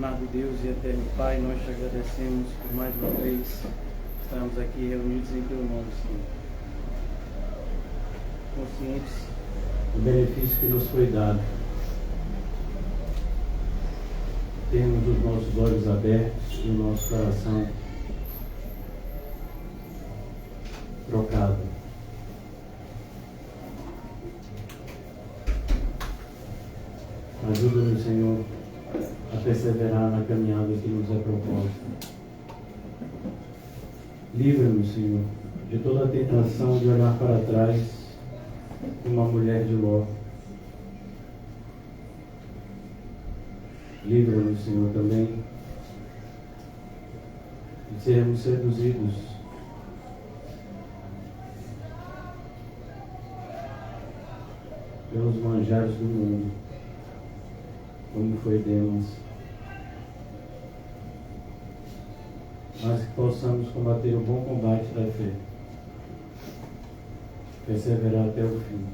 Amado Deus e eterno Pai, nós te agradecemos por mais uma vez estarmos aqui reunidos em teu nome, Senhor. Conscientes do benefício que nos foi dado. Temos os nossos olhos abertos e o nosso coração trocado. Ajuda-nos, Senhor, a perseverar na caminhada que nos é proposta. Livra-nos, Senhor, de toda a tentação de olhar para trás como uma mulher de Ló. Livra-nos, Senhor, também de sermos seduzidos pelos manjares do mundo, como foi Demas, mas que possamos combater o bom combate da fé, perseverar até o fim,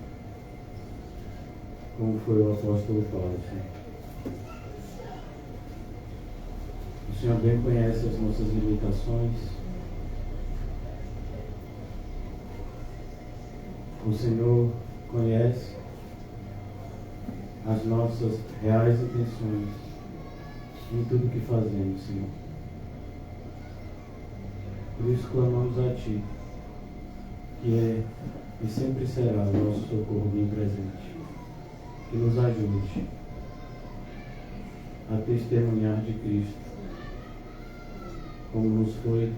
como foi o apóstolo Paulo, Senhor. O Senhor bem conhece as nossas limitações. O Senhor conhece as nossas reais intenções em tudo que fazemos, Senhor. Por isso clamamos a Ti, que é e sempre será o nosso socorro bem presente, que nos ajude a testemunhar de Cristo, como nos foi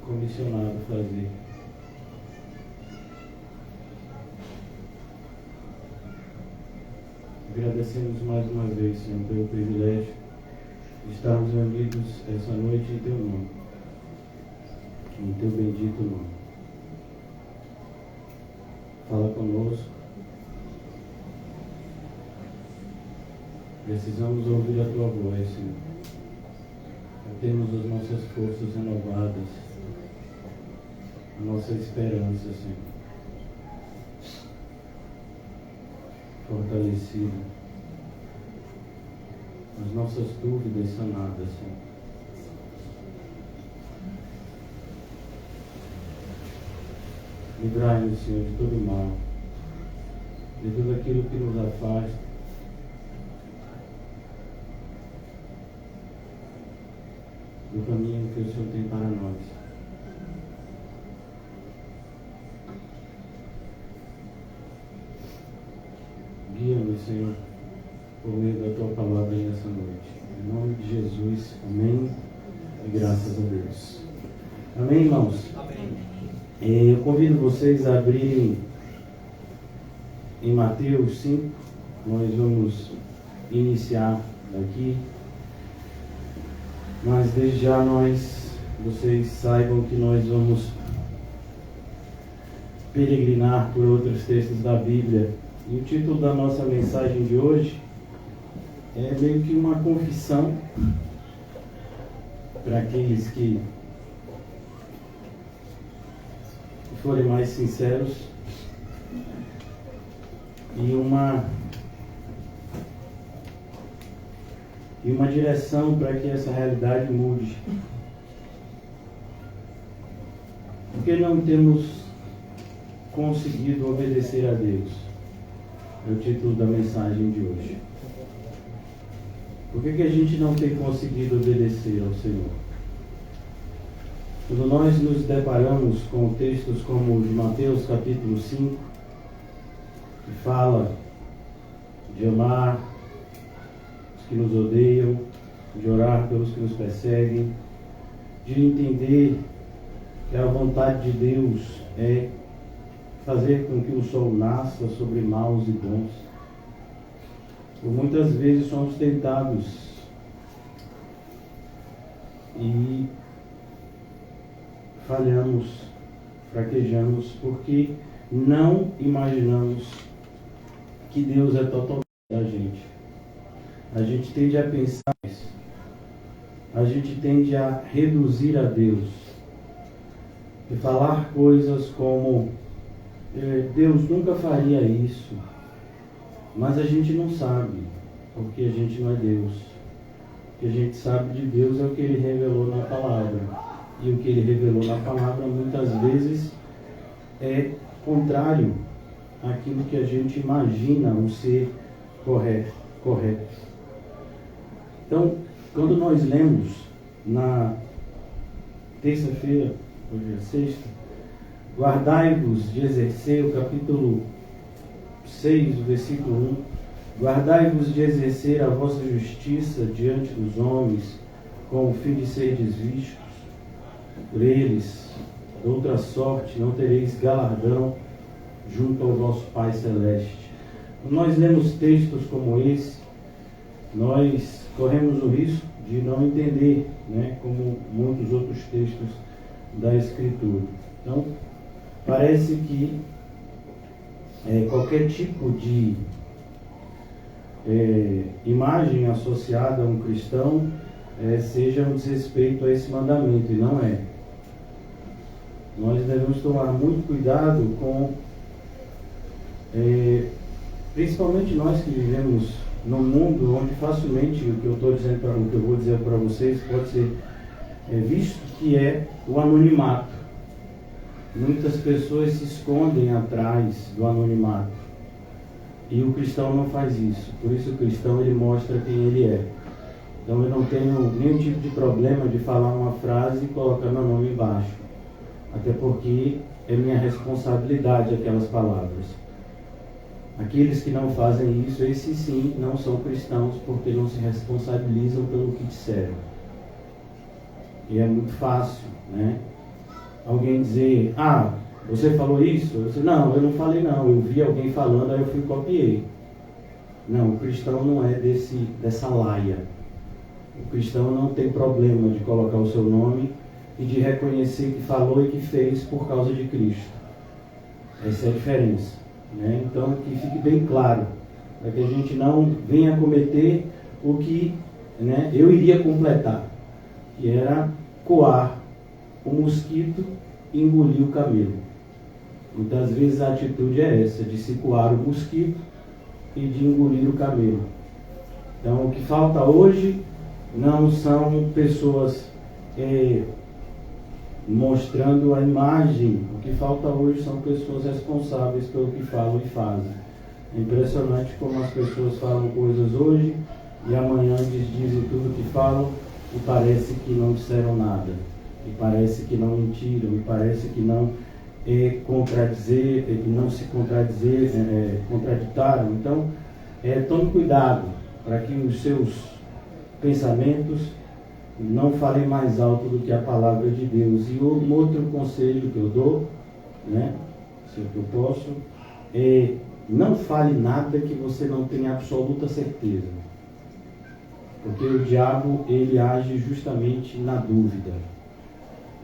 comissionado fazer. Agradecemos mais uma vez, Senhor, pelo privilégio de estarmos reunidos essa noite em Teu nome, em Teu bendito nome. Fala conosco. Precisamos ouvir a Tua voz, Senhor. Temos as nossas forças renovadas, a nossa esperança, Senhor, fortalecida, as nossas dúvidas sanadas, Senhor. Livrai-nos, Senhor, de todo mal, de tudo aquilo que nos afasta, do caminho que o Senhor tem para nós. Guia-nos, Senhor, por meio da Tua palavra nessa noite. Em nome de Jesus, amém e graças a Deus. Amém, irmãos? Amém. Eu convido vocês a abrirem em Mateus 5. Nós vamos iniciar daqui. Mas desde já vocês saibam que nós vamos peregrinar por outros textos da Bíblia. E o título da nossa mensagem de hoje é meio que uma confissão para aqueles que forem mais sinceros e uma direção para que essa realidade mude. Porque não temos conseguido obedecer a Deus? É o título da mensagem de hoje. Por que a gente não tem conseguido obedecer ao Senhor? Quando nós nos deparamos com textos como o de Mateus capítulo 5, que fala de amar que nos odeiam, de orar pelos que nos perseguem, de entender que a vontade de Deus é fazer com que o sol nasça sobre maus e bons. Por muitas vezes somos tentados e falhamos, fraquejamos, porque não imaginamos que Deus é totalmente da gente. A gente tende a pensar isso. A gente tende a reduzir a Deus e falar coisas como Deus nunca faria isso, Mas a gente não sabe, porque a gente não é Deus. O que a gente sabe de Deus é o que Ele revelou na palavra. E o que Ele revelou na palavra muitas vezes é contrário àquilo que a gente imagina o ser correto. Então, quando nós lemos na terça-feira, hoje é sexta, guardai-vos de exercer, o capítulo 6, o versículo 1, guardai-vos de exercer a vossa justiça diante dos homens, com o fim de serdes vistos por eles. De outra sorte, não tereis galardão junto ao vosso Pai Celeste. Quando nós lemos textos como esse, nós corremos o risco de não entender, como muitos outros textos da Escritura. Então, parece que qualquer tipo de imagem associada a um cristão seja um desrespeito a esse mandamento, e não é. Nós devemos tomar muito cuidado com, principalmente nós que vivemos num mundo onde facilmente o que eu estou dizendo, o que eu vou dizer para vocês pode ser visto que é o anonimato. Muitas pessoas se escondem atrás do anonimato, e o cristão não faz isso. Por isso o cristão, ele mostra quem ele é. Então eu não tenho nenhum tipo de problema de falar uma frase e colocar meu nome embaixo, até porque é minha responsabilidade aquelas palavras. Aqueles que não fazem isso, esses sim não são cristãos, porque não se responsabilizam pelo que disseram. E é muito fácil, alguém dizer: você falou isso? Eu disse: não, eu não falei não, eu vi alguém falando, aí eu fui e copiei. Não, o cristão não é dessa laia. O cristão não tem problema de colocar o seu nome e de reconhecer que falou e que fez por causa de Cristo. Essa é a diferença. Então, que fique bem claro, para que a gente não venha cometer o que eu iria completar, que era coar o mosquito e engolir o camelo. Muitas vezes a atitude é essa, de se coar o mosquito e de engolir o camelo. Então, o que falta hoje não são pessoas mostrando a imagem. O que falta hoje são pessoas responsáveis pelo que falam e fazem. É impressionante como as pessoas falam coisas hoje e amanhã dizem tudo que falam e parece que não disseram nada, e parece que não mentiram, e parece que não contraditaram. Então, tome cuidado para que os seus pensamentos não falem mais alto do que a palavra de Deus. E um outro conselho que eu dou, se eu posso, não fale nada que você não tenha absoluta certeza. Porque o diabo, ele age justamente na dúvida.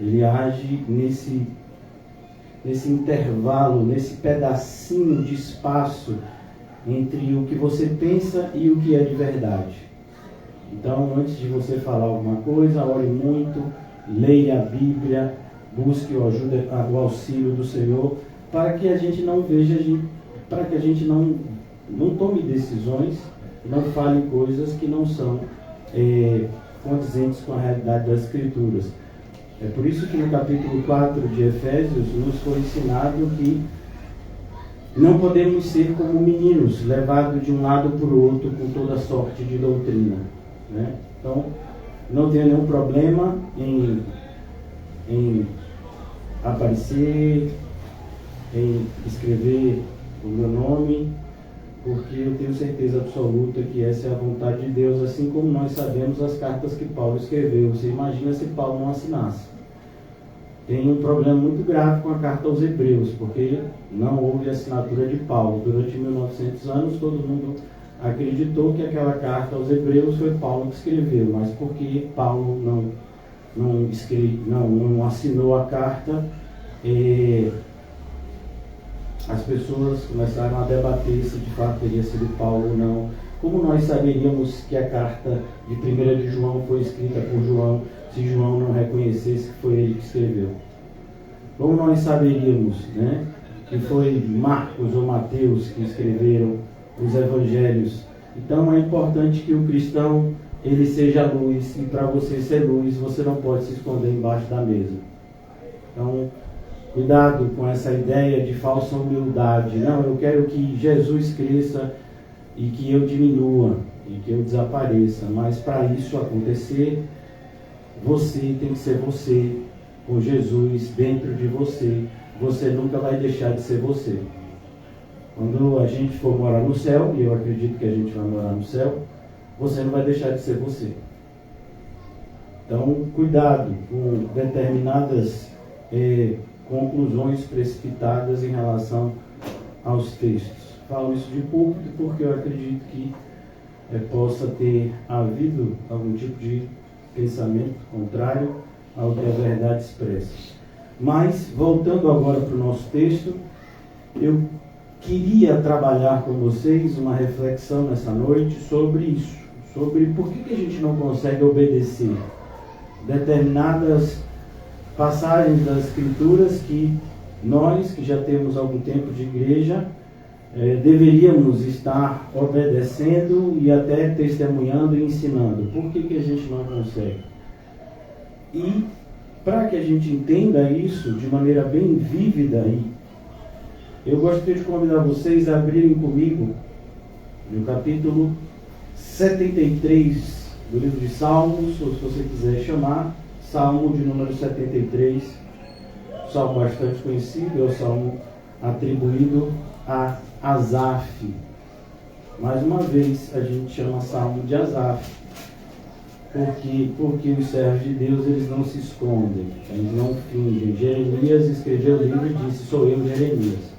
Ele age nesse intervalo, nesse pedacinho de espaço entre o que você pensa e o que é de verdade. Então, antes de você falar alguma coisa, ore muito, leia a Bíblia, busque o auxílio do Senhor, para que a gente não para que a gente não tome decisões, não fale coisas que não são condizentes com a realidade das Escrituras. É por isso que no capítulo 4 de Efésios nos foi ensinado que não podemos ser como meninos, levados de um lado para o outro com toda sorte de doutrina. Então, não tenho nenhum problema em aparecer, em escrever o meu nome, porque eu tenho certeza absoluta que essa é a vontade de Deus, assim como nós sabemos as cartas que Paulo escreveu. Você imagina se Paulo não assinasse. Tem um problema muito grave com a carta aos Hebreus, porque não houve assinatura de Paulo. Durante 1900 anos, todo mundo acreditou que aquela carta aos Hebreus foi Paulo que escreveu, mas porque Paulo não assinou a carta, as pessoas começaram a debater se de fato teria sido Paulo ou não. Como nós saberíamos que a carta de 1 de João foi escrita por João, se João não reconhecesse que foi ele que escreveu? Como nós saberíamos, que foi Marcos ou Mateus que escreveram os evangelhos. Então é importante que o cristão ele seja luz, e para você ser luz, você não pode se esconder embaixo da mesa. Então, cuidado com essa ideia de falsa humildade. Não, eu quero que Jesus cresça e que eu diminua, e que eu desapareça. Mas para isso acontecer, você tem que ser você, com Jesus dentro de você. Você nunca vai deixar de ser você. Quando a gente for morar no céu, e eu acredito que a gente vai morar no céu, você não vai deixar de ser você. Então, cuidado com determinadas conclusões precipitadas em relação aos textos. Falo isso de púlpito porque eu acredito que possa ter havido algum tipo de pensamento contrário ao que a verdade expressa. Mas, voltando agora para o nosso texto, eu queria trabalhar com vocês uma reflexão nessa noite sobre isso, sobre por que a gente não consegue obedecer determinadas passagens das Escrituras que nós, que já temos algum tempo de igreja, deveríamos estar obedecendo e até testemunhando e ensinando. Por que a gente não consegue? E para que a gente entenda isso de maneira bem vívida, eu gostaria de convidar vocês a abrirem comigo no capítulo 73 do livro de Salmos, ou se você quiser chamar, Salmo de número 73, salmo bastante conhecido, é o salmo atribuído a Asaf. Mais uma vez a gente chama salmo de Asaf, porque os servos de Deus eles não se escondem, eles não fingem. Jeremias escreveu o livro e disse: sou eu, Jeremias.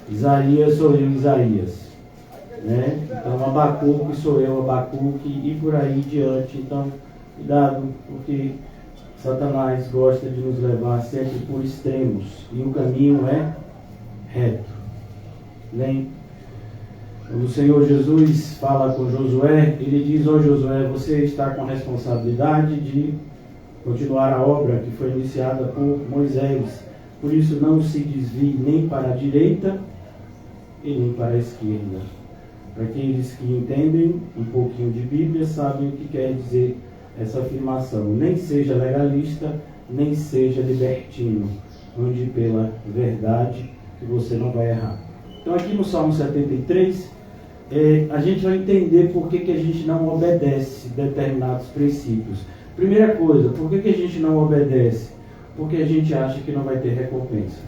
Isaías, sou eu, Isaías. Né? Então Abacuque, sou eu, Abacuque, e por aí diante. Então, cuidado, porque Satanás gosta de nos levar sempre por extremos, e o caminho é reto. Nem quando o Senhor Jesus fala com Josué, ele diz: ó Josué, você está com a responsabilidade de continuar a obra que foi iniciada por Moisés. Por isso não se desvie nem para a direita e nem para a esquerda. Para aqueles que entendem um pouquinho de Bíblia, sabem o que quer dizer essa afirmação. Nem seja legalista, nem seja libertino. Ande pela verdade, que você não vai errar. Então aqui no Salmo 73, a gente vai entender por que a gente não obedece determinados princípios. Primeira coisa, por que a gente não obedece? Porque a gente acha que não vai ter recompensa.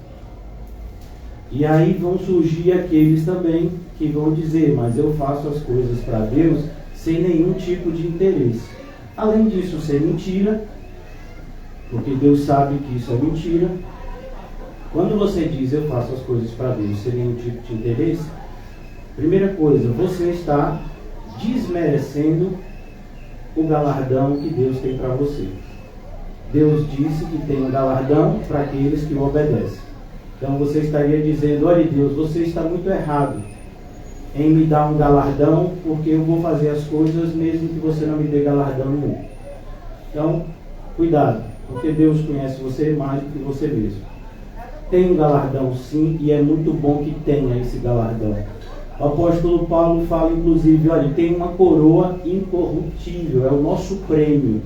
E aí vão surgir aqueles também que vão dizer: mas eu faço as coisas para Deus sem nenhum tipo de interesse. Além disso ser mentira, porque Deus sabe que isso é mentira. Quando você diz eu faço as coisas para Deus sem nenhum tipo de interesse, primeira coisa, você está desmerecendo o galardão que Deus tem para você. Deus disse que tem um galardão para aqueles que o obedecem. Então você estaria dizendo: olha Deus, você está muito errado em me dar um galardão, porque eu vou fazer as coisas mesmo que você não me dê galardão nenhum. Então, cuidado, porque Deus conhece você mais do que você mesmo. Tem um galardão sim, e é muito bom que tenha esse galardão. O apóstolo Paulo fala inclusive: olha, tem uma coroa incorruptível, é o nosso prêmio.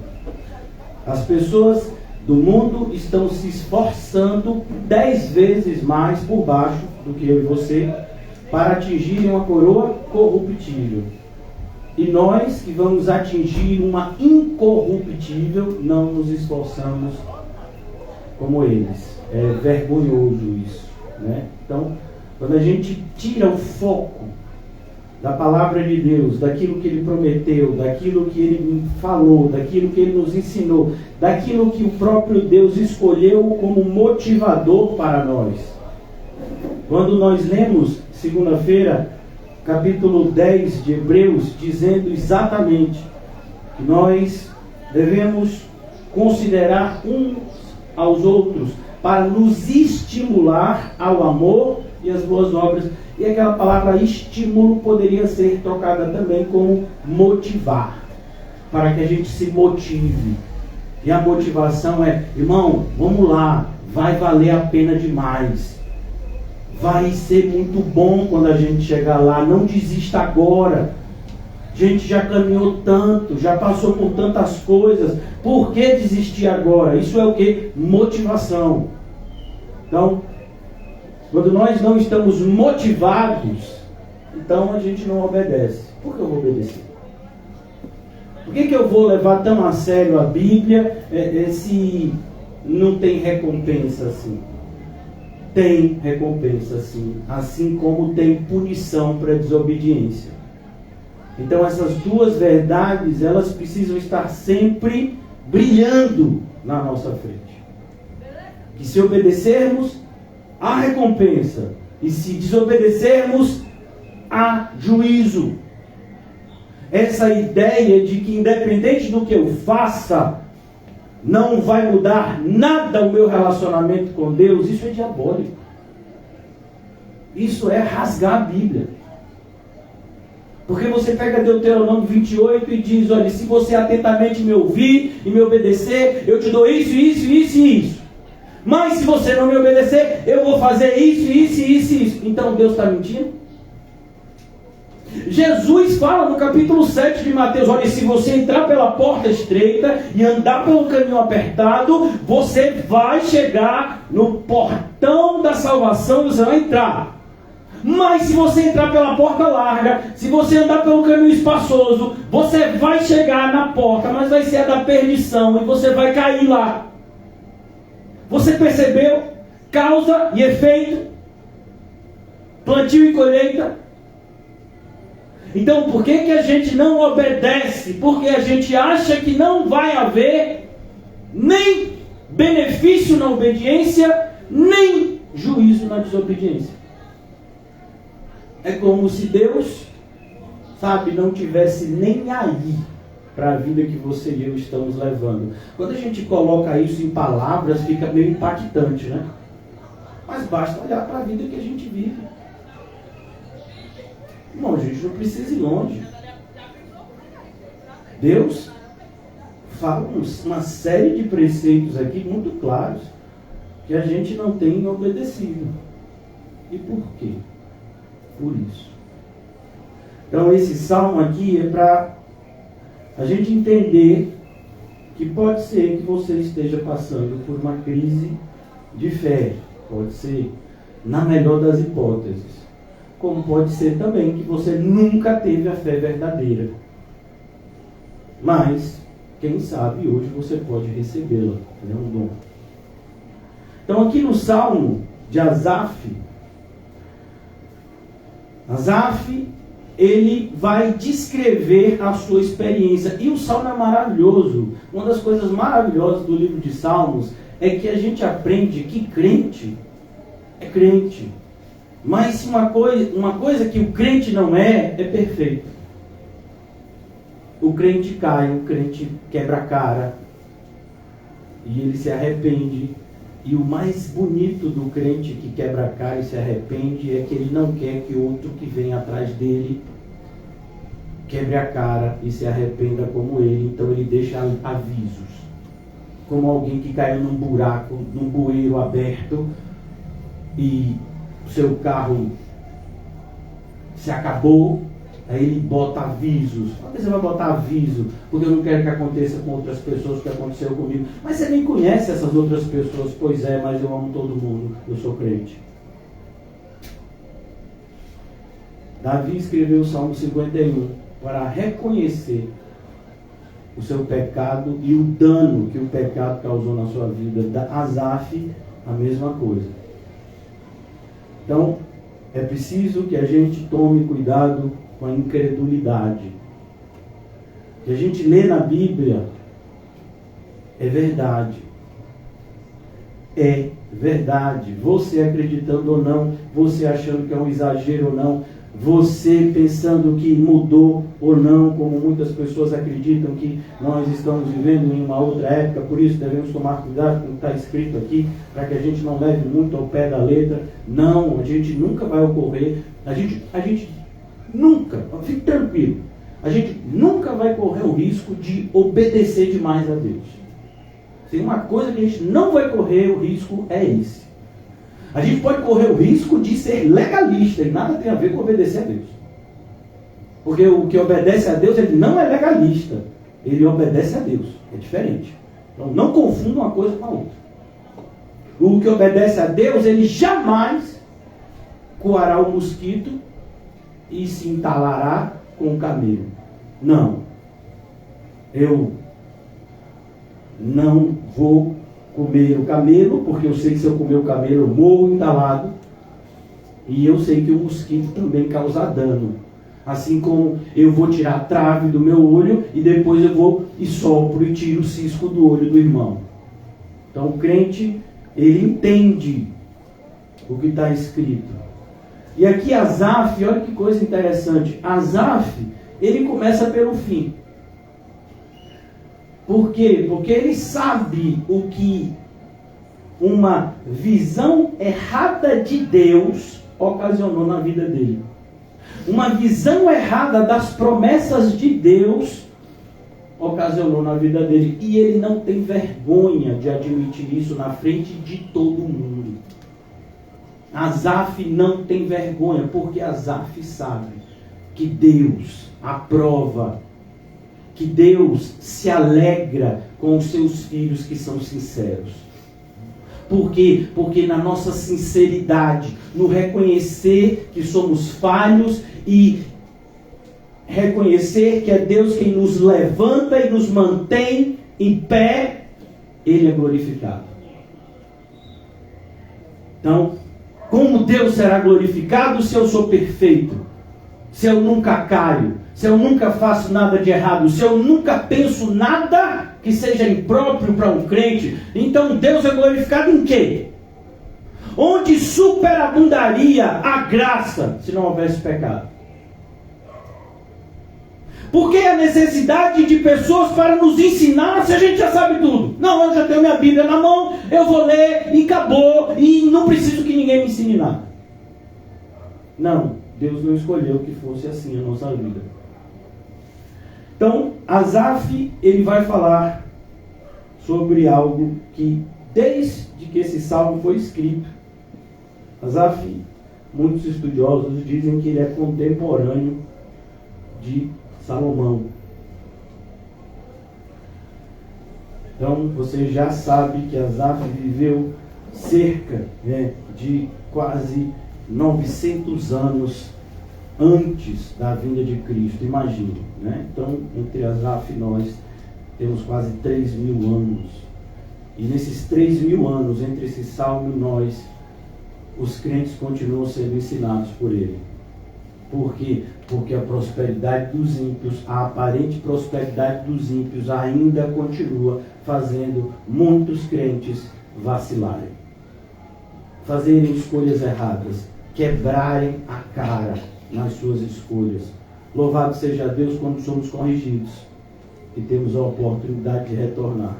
As pessoas do mundo estão se esforçando 10 vezes mais por baixo do que eu e você para atingirem uma coroa corruptível. E nós que vamos atingir uma incorruptível não nos esforçamos como eles. É vergonhoso isso, né? Então, quando a gente tira o foco da palavra de Deus, daquilo que Ele prometeu, daquilo que Ele falou, daquilo que Ele nos ensinou, daquilo que o próprio Deus escolheu como motivador para nós. Quando nós lemos, segunda-feira, capítulo 10 de Hebreus, dizendo exatamente que nós devemos considerar uns aos outros para nos estimular ao amor e às boas obras. E aquela palavra estímulo poderia ser trocada também como motivar, para que a gente se motive. E a motivação é: irmão, vamos lá, vai valer a pena demais. Vai ser muito bom quando a gente chegar lá. Não desista agora. A gente já caminhou tanto, já passou por tantas coisas. Por que desistir agora? Isso é o que? Motivação. Então, quando nós não estamos motivados, então a gente não obedece. Por que eu vou obedecer? Por que eu vou levar tão a sério a Bíblia se não tem recompensa assim? Tem recompensa sim, assim como tem punição para a desobediência. Então essas duas verdades, elas precisam estar sempre brilhando na nossa frente. Que se obedecermos, há recompensa. E se desobedecermos, há juízo. Essa ideia de que independente do que eu faça, não vai mudar nada o meu relacionamento com Deus, isso é diabólico. Isso é rasgar a Bíblia. Porque você pega Deuteronômio 28 e diz, olha, se você atentamente me ouvir e me obedecer, eu te dou isso, isso, isso e isso. Mas se você não me obedecer, eu vou fazer isso, isso, isso e isso. Então Deus está mentindo? Jesus fala no capítulo 7 de Mateus, olha, se você entrar pela porta estreita e andar pelo caminho apertado, você vai chegar no portão da salvação, você vai entrar. Mas se você entrar pela porta larga, se você andar pelo caminho espaçoso, você vai chegar na porta, mas vai ser a da perdição e você vai cair lá. Você percebeu? Causa e efeito, plantio e colheita. Então, por que a gente não obedece? Porque a gente acha que não vai haver nem benefício na obediência, nem juízo na desobediência. É como se Deus, não tivesse nem aí para a vida que você e eu estamos levando. Quando a gente coloca isso em palavras, fica meio impactante, né? Mas basta olhar para a vida que a gente vive. Irmão, a gente não precisa ir longe. Deus fala uma série de preceitos aqui muito claros que a gente não tem obedecido. E por quê? Por isso. Então esse salmo aqui é para a gente entender que pode ser que você esteja passando por uma crise de fé. Pode ser, na melhor das hipóteses. Como pode ser também que você nunca teve a fé verdadeira. Mas, quem sabe, hoje você pode recebê-la. É um dom. Então, aqui no Salmo de Asaf, ele vai descrever a sua experiência. E o Salmo é maravilhoso. Uma das coisas maravilhosas do livro de Salmos é que a gente aprende que crente é crente. Mas uma coisa que o crente não é perfeito. O crente cai, o crente quebra a cara. E ele se arrepende. E o mais bonito do crente que quebra a cara e se arrepende é que ele não quer que outro que vem atrás dele quebre a cara e se arrependa como ele. Então ele deixa avisos. Como alguém que caiu num buraco, num bueiro aberto e o seu carro se acabou, aí ele bota avisos. Por que você vai botar aviso? Porque eu não quero que aconteça com outras pessoas o que aconteceu comigo. Mas você nem conhece essas outras pessoas. Pois é, mas eu amo todo mundo. Eu sou crente. Davi escreveu o Salmo 51 para reconhecer o seu pecado e o dano que o pecado causou na sua vida. Asaf, a mesma coisa. Então, é preciso que a gente tome cuidado com a incredulidade. O que a gente lê na Bíblia é verdade. É verdade. Você acreditando ou não, você achando que é um exagero ou não, você pensando que mudou ou não, como muitas pessoas acreditam que nós estamos vivendo em uma outra época, por isso devemos tomar cuidado com o que está escrito aqui, para que a gente não leve muito ao pé da letra. Não, a gente nunca vai ocorrer, a gente nunca, fique tranquilo, a gente nunca vai correr o risco de obedecer demais a Deus. Tem uma coisa que a gente não vai correr o risco, é esse. A gente pode correr o risco de ser legalista e nada tem a ver com obedecer a Deus. Porque o que obedece a Deus, ele não é legalista. Ele obedece a Deus. É diferente. Então não confunda uma coisa com a outra. O que obedece a Deus, ele jamais coará o mosquito e se entalará com o camelo. Não. Eu não vou comer o camelo, porque eu sei que se eu comer o camelo eu morro entalado. E eu sei que o mosquito também causa dano. Assim como eu vou tirar a trave do meu olho e depois eu vou e sopro e tiro o cisco do olho do irmão. Então o crente, ele entende o que está escrito. E aqui Asaf, olha que coisa interessante. Asaf, ele começa pelo fim. Por quê? Porque ele sabe o que uma visão errada de Deus ocasionou na vida dele. Uma visão errada das promessas de Deus ocasionou na vida dele. E ele não tem vergonha de admitir isso na frente de todo mundo. Asaf não tem vergonha, porque Asaf sabe que Deus aprova, que Deus se alegra com os seus filhos que são sinceros. Por quê? Porque na nossa sinceridade, no reconhecer que somos falhos e reconhecer que é Deus quem nos levanta e nos mantém em pé, Ele é glorificado. Então, como Deus será glorificado se eu sou perfeito? Se eu nunca caio? Se eu nunca faço nada de errado? Se eu nunca penso nada que seja impróprio para um crente? Então Deus é glorificado em quê? Onde superabundaria a graça se não houvesse pecado? Por que a necessidade de pessoas para nos ensinar se a gente já sabe tudo? Não, eu já tenho minha Bíblia na mão, eu vou ler e acabou, e não preciso que ninguém me ensine nada. Não, Deus não escolheu que fosse assim a nossa vida. Então, Asaf, ele vai falar sobre algo que, desde que esse salmo foi escrito, Asaf, muitos estudiosos dizem que ele é contemporâneo de Salomão. Então, você já sabe que Asaf viveu cerca de quase 900 anos antes da vinda de Cristo, imagine, né? Então, entre Asaf e nós, temos quase 3.000 anos. E nesses 3.000 anos, entre esse salmo e nós, os crentes continuam sendo ensinados por ele. Por quê? Porque a prosperidade dos ímpios, a aparente prosperidade dos ímpios ainda continua fazendo muitos crentes vacilarem, fazerem escolhas erradas, quebrarem a cara nas suas escolhas. Louvado seja Deus quando somos corrigidos e temos a oportunidade de retornar.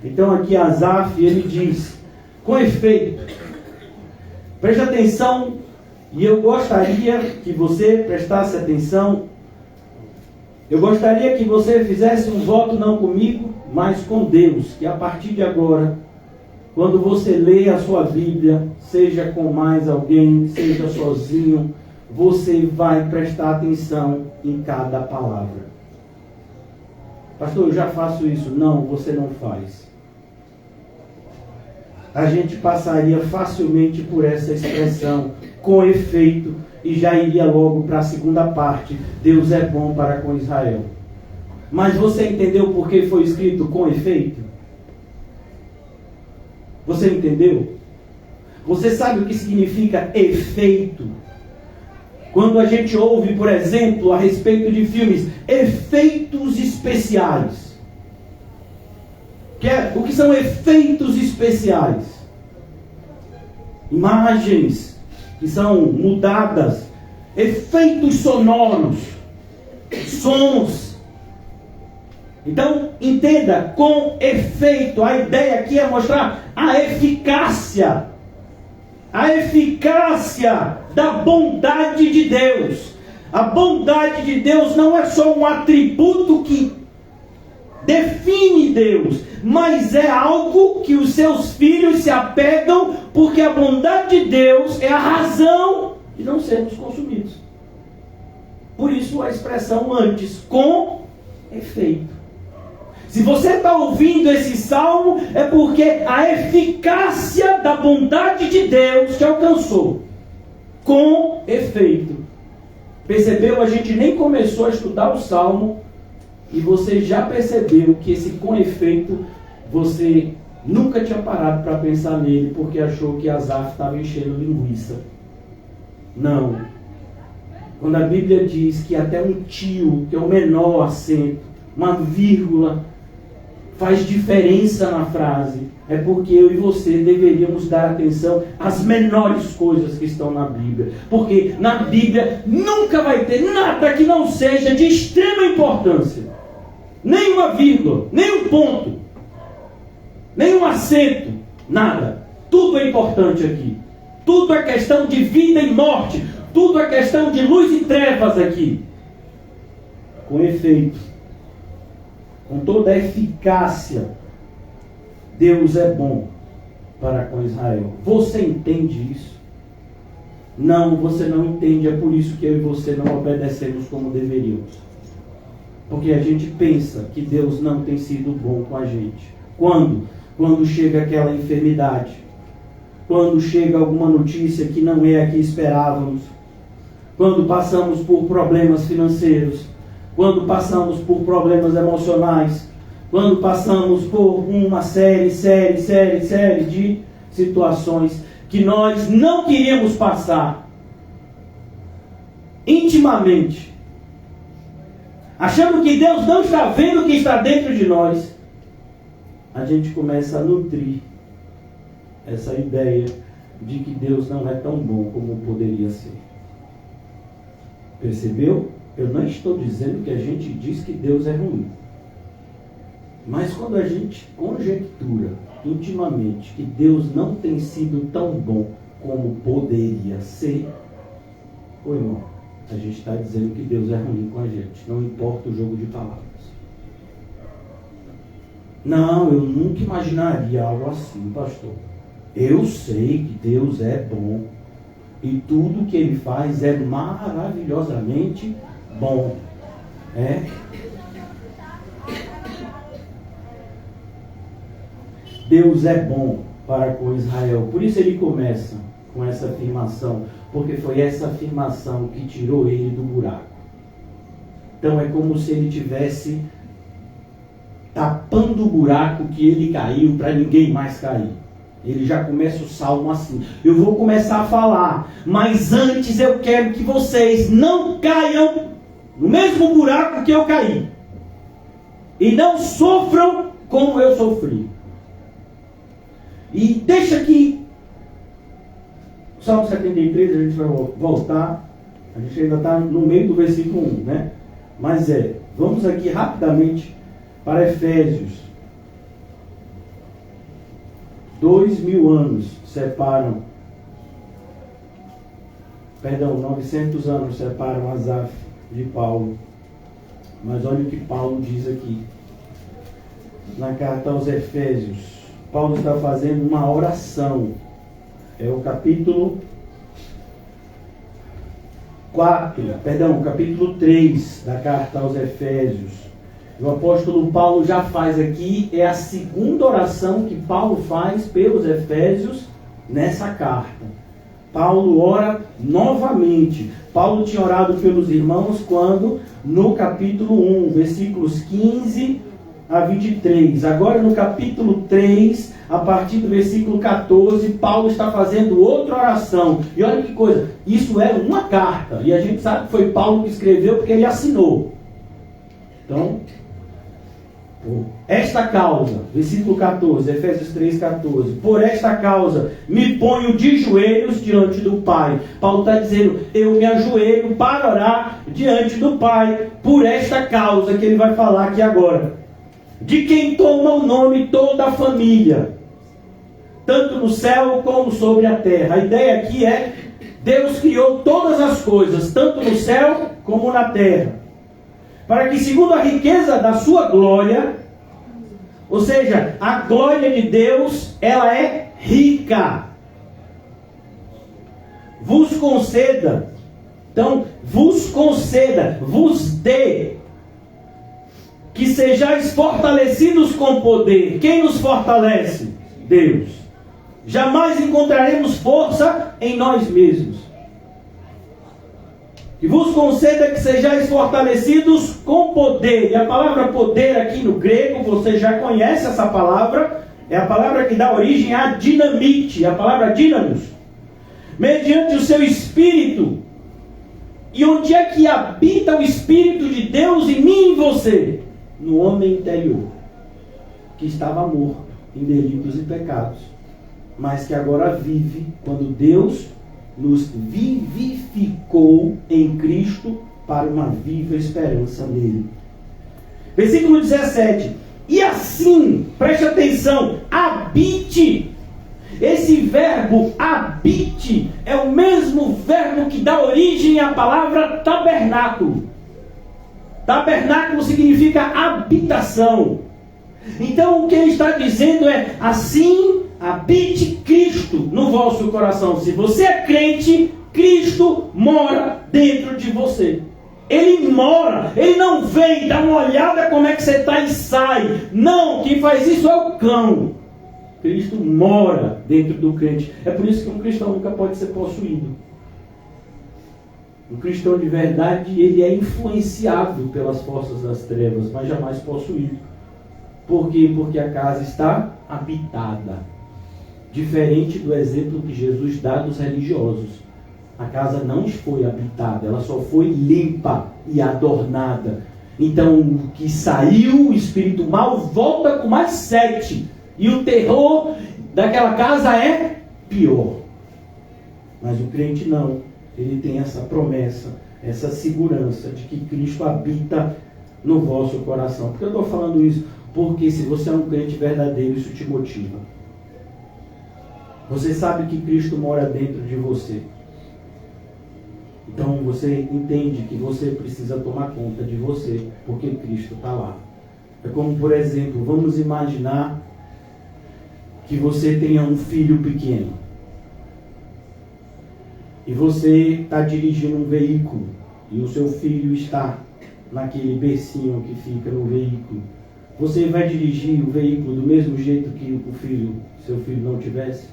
Então aqui Asaf, ele diz, com efeito, preste atenção, e eu gostaria que você prestasse atenção, eu gostaria que você fizesse um voto não comigo, mas com Deus, que a partir de agora, quando você lê a sua Bíblia, seja com mais alguém, seja sozinho, você vai prestar atenção em cada palavra. Pastor, eu já faço isso. Não, você não faz. A gente passaria facilmente por essa expressão, com efeito, e já iria logo para a segunda parte. Deus é bom para com Israel. Mas você entendeu por que foi escrito com efeito? Você entendeu? Você sabe o que significa efeito? Quando a gente ouve, por exemplo, a respeito de filmes, efeitos especiais. O que são efeitos especiais? Imagens que são mudadas, efeitos sonoros, sons. Então, entenda, com efeito, a ideia aqui é mostrar a eficácia da bondade de Deus. A bondade de Deus não é só um atributo que define Deus. mas é algo que os seus filhos se apegam, porque a bondade de Deus é a razão de não sermos consumidos. Por isso a expressão antes, com efeito. Se você está ouvindo esse salmo, é porque a eficácia da bondade de Deus te alcançou. Com efeito. Percebeu? A gente nem começou a estudar o salmo e você já percebeu que esse com efeito, você nunca tinha parado para pensar nele, porque achou que Asaf estava enchendo linguiça. Não. Quando a Bíblia diz que até um tio, que é o menor acento, uma vírgula, faz diferença na frase, é porque eu e você deveríamos dar atenção às menores coisas que estão na Bíblia. Porque na Bíblia nunca vai ter nada que não seja de extrema importância. Nem uma vírgula, nem um ponto, nem um acento, nada. Tudo é importante aqui. Tudo é questão de vida e morte. Tudo é questão de luz e trevas aqui. Com efeito, com toda a eficácia, Deus é bom para com Israel. Você entende isso? Não, você não entende. É por isso que eu e você não obedecemos como deveríamos. Porque a gente pensa que Deus não tem sido bom com a gente. Quando? Quando chega aquela enfermidade. Quando chega alguma notícia que não é a que esperávamos. Quando passamos por problemas financeiros. Quando passamos por problemas emocionais. Quando passamos por uma série de situações que nós não queríamos passar. Intimamente. Achando que Deus não está vendo o que está dentro de nós. A gente começa a nutrir essa ideia de que Deus não é tão bom como poderia ser. Percebeu? Eu não estou dizendo que a gente diz que Deus é ruim. Mas quando a gente conjectura intimamente que Deus não tem sido tão bom como poderia ser, ô irmão, a gente está dizendo que Deus é ruim com a gente. Não importa o jogo de palavras. Não, eu nunca imaginaria algo assim, pastor. Eu sei que Deus é bom. E tudo que Ele faz é maravilhosamente bom. É? Deus é bom para com Israel. Por isso ele começa com essa afirmação. Porque foi essa afirmação que tirou ele do buraco. Então é como se ele tivesse tapando o buraco que ele caiu para ninguém mais cair. Ele já começa o salmo assim. Eu vou começar a falar, mas antes eu quero que vocês não caiam no mesmo buraco que eu caí. E não sofram como eu sofri. E deixa aqui, Salmo 73, a gente vai voltar. A gente ainda está no meio do versículo 1, né? Mas vamos aqui rapidamente para Efésios. 2000 anos separam, 900 anos separam Asaf de Paulo. Mas olha o que Paulo diz aqui. Na carta aos Efésios, Paulo está fazendo uma oração. É o capítulo 3 da carta aos Efésios. O apóstolo Paulo já faz aqui, é a segunda oração que Paulo faz pelos Efésios nessa carta. Paulo ora novamente. Paulo tinha orado pelos irmãos quando, no capítulo 1, versículos 15 a 23. Agora no capítulo 3, a partir do versículo 14, Paulo está fazendo outra oração. E olha que coisa, isso é uma carta. E a gente sabe que foi Paulo que escreveu porque ele assinou. Então, por esta causa, versículo 14, Efésios 3, 14. Por esta causa me ponho de joelhos diante do Pai. Paulo está dizendo, eu me ajoelho para orar diante do Pai. Por esta causa que ele vai falar aqui agora. De quem toma o nome toda a família, tanto no céu como sobre a terra. A ideia aqui é, Deus criou todas as coisas, tanto no céu como na terra, para que segundo a riqueza da sua glória, Ou seja, a glória de Deus, ela é rica. Vos conceda. Então, vos conceda, vos dê, que sejais fortalecidos com poder. Quem nos fortalece? Deus. Jamais encontraremos força em nós mesmos. E vos conceda que sejais fortalecidos com poder. E a palavra poder aqui no grego, você já conhece essa palavra, é a palavra que dá origem à dinamite, a palavra dínamos. Mediante o seu espírito. E onde é que habita o Espírito de Deus em mim e em você? No homem interior, que estava morto em delitos e pecados, mas que agora vive quando Deus nos vivificou em Cristo para uma viva esperança nele. Versículo 17. E assim, preste atenção, habite. Esse verbo habite é o mesmo verbo que dá origem à palavra tabernáculo. Tabernáculo significa habitação. Então o que ele está dizendo é: assim habite Cristo no vosso coração. Se você é crente, Cristo mora dentro de você. Ele mora, ele não vem dar uma olhada como é que você está e sai. Não, quem faz isso é o cão. Cristo mora dentro do crente. É por isso que um cristão nunca pode ser possuído. Um cristão de verdade, ele é influenciado pelas forças das trevas, mas jamais possuído. Por quê? Porque a casa está habitada. Diferente do exemplo que Jesus dá dos religiosos. A casa não foi habitada, ela só foi limpa e adornada. Então, o que saiu, o espírito mau, volta com mais 7. E o terror daquela casa é pior. Mas o crente não. Ele tem essa promessa, essa segurança de que Cristo habita no vosso coração. Por que eu estou falando isso? Porque se você é um crente verdadeiro, isso te motiva. Você sabe que Cristo mora dentro de você. Então você entende que você precisa tomar conta de você, porque Cristo está lá. É como, por exemplo, vamos imaginar que você tenha um filho pequeno. E você está dirigindo um veículo. E o seu filho está naquele bercinho que fica no veículo. Você vai dirigir o veículo do mesmo jeito que seu filho não tivesse?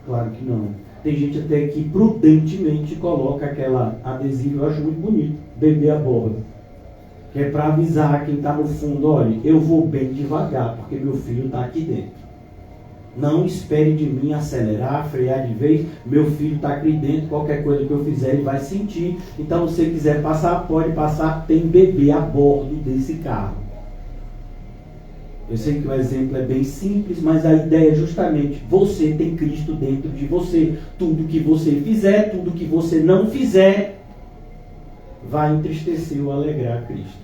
Claro que não. Tem gente até que prudentemente coloca aquela adesiva, eu acho muito bonito, bebê a bordo. Que é para avisar quem está no fundo: olha, eu vou bem devagar, porque meu filho está aqui dentro. Não espere de mim acelerar, frear de vez. Meu filho está aqui dentro, qualquer coisa que eu fizer ele vai sentir. Então, se você quiser passar, pode passar. Tem bebê a bordo desse carro. Eu sei que o exemplo é bem simples, mas a ideia é justamente: você tem Cristo dentro de você. Tudo que você fizer, tudo que você não fizer, vai entristecer ou alegrar Cristo.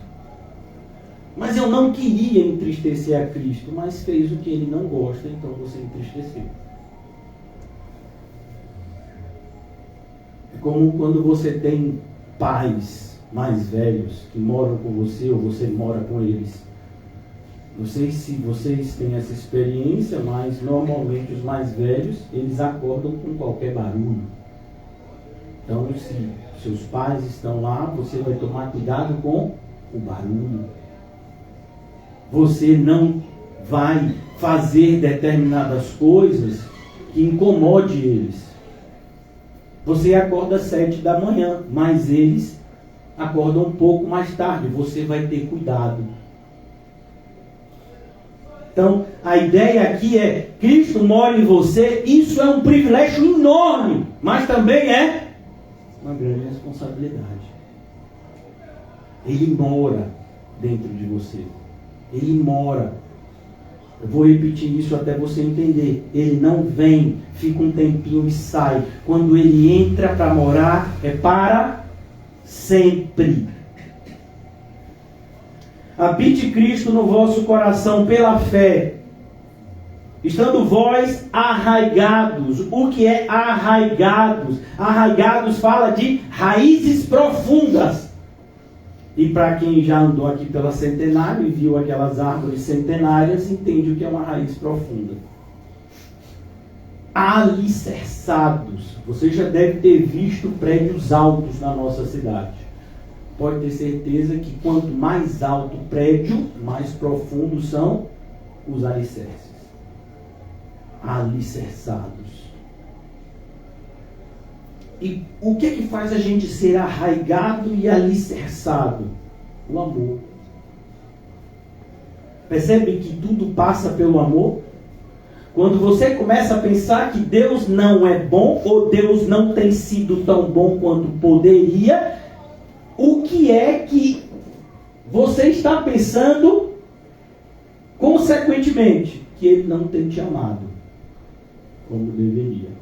Mas eu não queria entristecer a Cristo, mas fez o que ele não gosta, então você entristeceu. É como quando você tem pais mais velhos que moram com você ou você mora com eles. Não sei se vocês têm essa experiência, mas normalmente os mais velhos, eles acordam com qualquer barulho. Então, se seus pais estão lá, você vai tomar cuidado com o barulho. Você não vai fazer determinadas coisas que incomode eles. Você acorda às 7 da manhã, mas eles acordam um pouco mais tarde. Você vai ter cuidado. Então, a ideia aqui é: Cristo mora em você. Isso é um privilégio enorme, mas também é uma grande responsabilidade. Ele mora dentro de você. Ele mora. Eu vou repetir isso até você entender. Ele não vem, fica um tempinho e sai. Quando ele entra para morar, é para sempre. Habite Cristo no vosso coração pela fé, estando vós arraigados. O que é arraigados? Arraigados fala de raízes profundas. E para quem já andou aqui pela Centenário e viu aquelas árvores centenárias, entende o que é uma raiz profunda. Alicerçados. Você já deve ter visto prédios altos na nossa cidade. Pode ter certeza que quanto mais alto o prédio, mais profundos são os alicerces. Alicerçados. E o que é que faz a gente ser arraigado e alicerçado? O amor. Percebe que tudo passa pelo amor? Quando você começa a pensar que Deus não é bom, ou Deus não tem sido tão bom quanto poderia, o que é que você está pensando, consequentemente? Que Ele não tem te amado como deveria.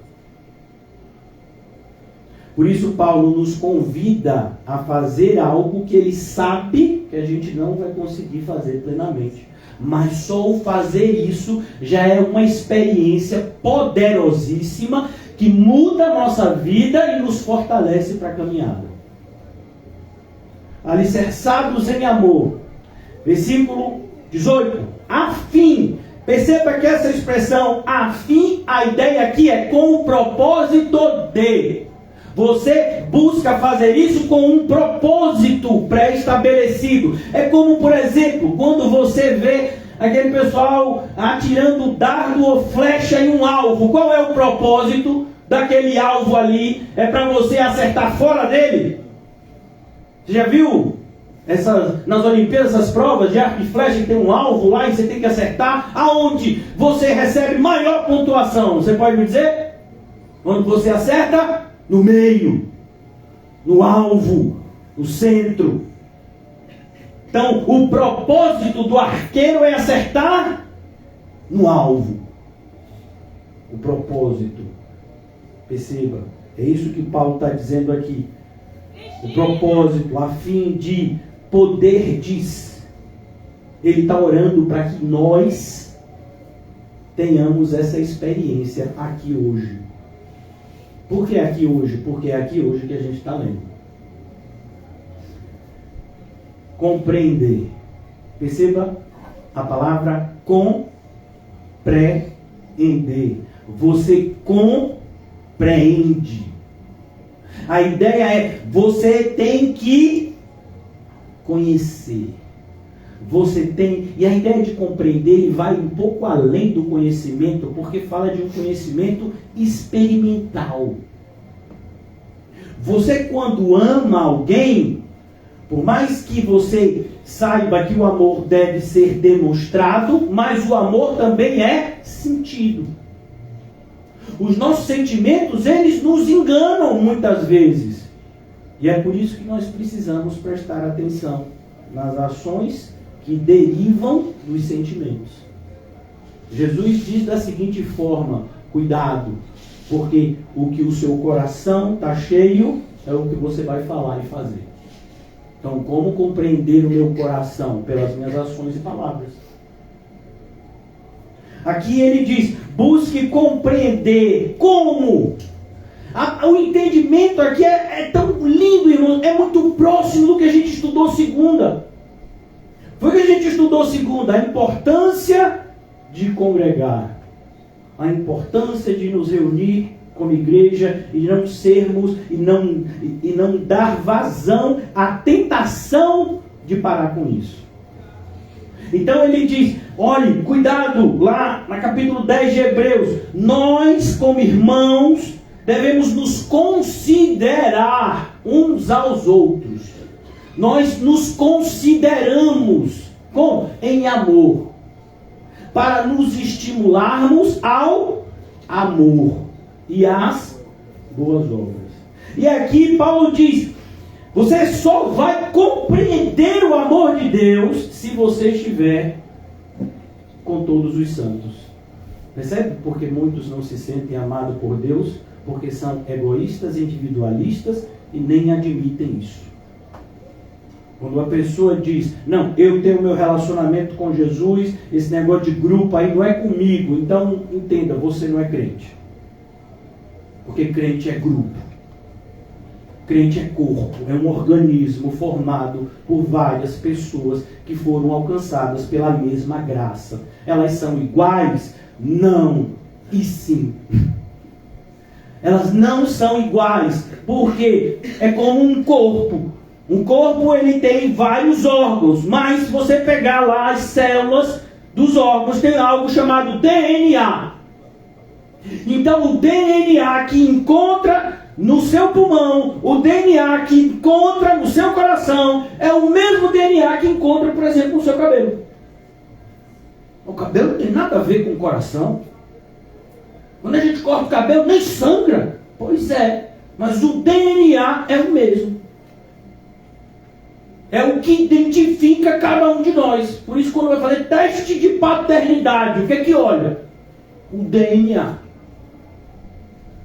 Por isso Paulo nos convida a fazer algo que ele sabe que a gente não vai conseguir fazer plenamente. Mas só o fazer isso já é uma experiência poderosíssima que muda a nossa vida e nos fortalece para a caminhada. Alicerçados em amor. Versículo 18. A fim. Perceba que essa expressão, a fim, a ideia aqui é com o propósito de. Você busca fazer isso com um propósito pré-estabelecido. É como, por exemplo, quando você vê aquele pessoal atirando dardo ou flecha em um alvo. Qual é o propósito daquele alvo ali? É para você acertar fora dele? Você já viu nas Olimpíadas essas provas de arco e flecha que tem um alvo lá e você tem que acertar? Aonde você recebe maior pontuação? Você pode me dizer? Quando você acerta? No meio, no alvo, no centro. Então, o propósito do arqueiro é acertar no alvo. O propósito. Perceba, é isso que Paulo está dizendo aqui. O propósito, a fim de poderdes. Ele está orando para que nós tenhamos essa experiência aqui hoje. Por que aqui hoje? Porque é aqui hoje que a gente está lendo. Compreender. Perceba a palavra compreender. Você compreende. A ideia é, você tem que conhecer. Você tem, e a ideia de compreender vai um pouco além do conhecimento, porque fala de um conhecimento experimental. Você, quando ama alguém, por mais que você saiba que o amor deve ser demonstrado, mas o amor também é sentido. Os nossos sentimentos, eles nos enganam muitas vezes. E é por isso que nós precisamos prestar atenção nas ações que derivam dos sentimentos. Jesus diz da seguinte forma: cuidado, porque o que o seu coração está cheio é o que você vai falar e fazer. Então, como compreender o meu coração? Pelas minhas ações e palavras. Aqui ele diz, busque compreender. Como? O entendimento aqui é tão lindo, irmão, é muito próximo do que a gente estudou segunda. Foi o que a gente estudou segunda, a importância de congregar, a importância de nos reunir como igreja e não sermos, e não dar vazão à tentação de parar com isso. Então ele diz, olhe, cuidado, lá no capítulo 10 de Hebreus, nós como irmãos devemos nos considerar uns aos outros. Nós nos consideramos em amor, para nos estimularmos ao amor e às boas obras. E aqui Paulo diz, você só vai compreender o amor de Deus se você estiver com todos os santos. Percebe? Porque muitos não se sentem amados por Deus, porque são egoístas, individualistas e nem admitem isso. Quando a pessoa diz, não, eu tenho meu relacionamento com Jesus, esse negócio de grupo aí não é comigo, então entenda, você não é crente. Porque crente é grupo. Crente é corpo, é um organismo formado por várias pessoas que foram alcançadas pela mesma graça. Elas são iguais? Não, e sim. Elas não são iguais, porque é como um corpo. Um corpo, ele tem vários órgãos, mas se você pegar lá as células dos órgãos, tem algo chamado DNA. Então o DNA que encontra no seu pulmão, o DNA que encontra no seu coração, é o mesmo DNA que encontra, por exemplo, no seu cabelo. O cabelo não tem nada a ver com o coração. Quando a gente corta o cabelo, nem sangra. Pois é, mas o DNA é o mesmo. É o que identifica cada um de nós. Por isso, quando vai fazer teste de paternidade, o que é que olha? O DNA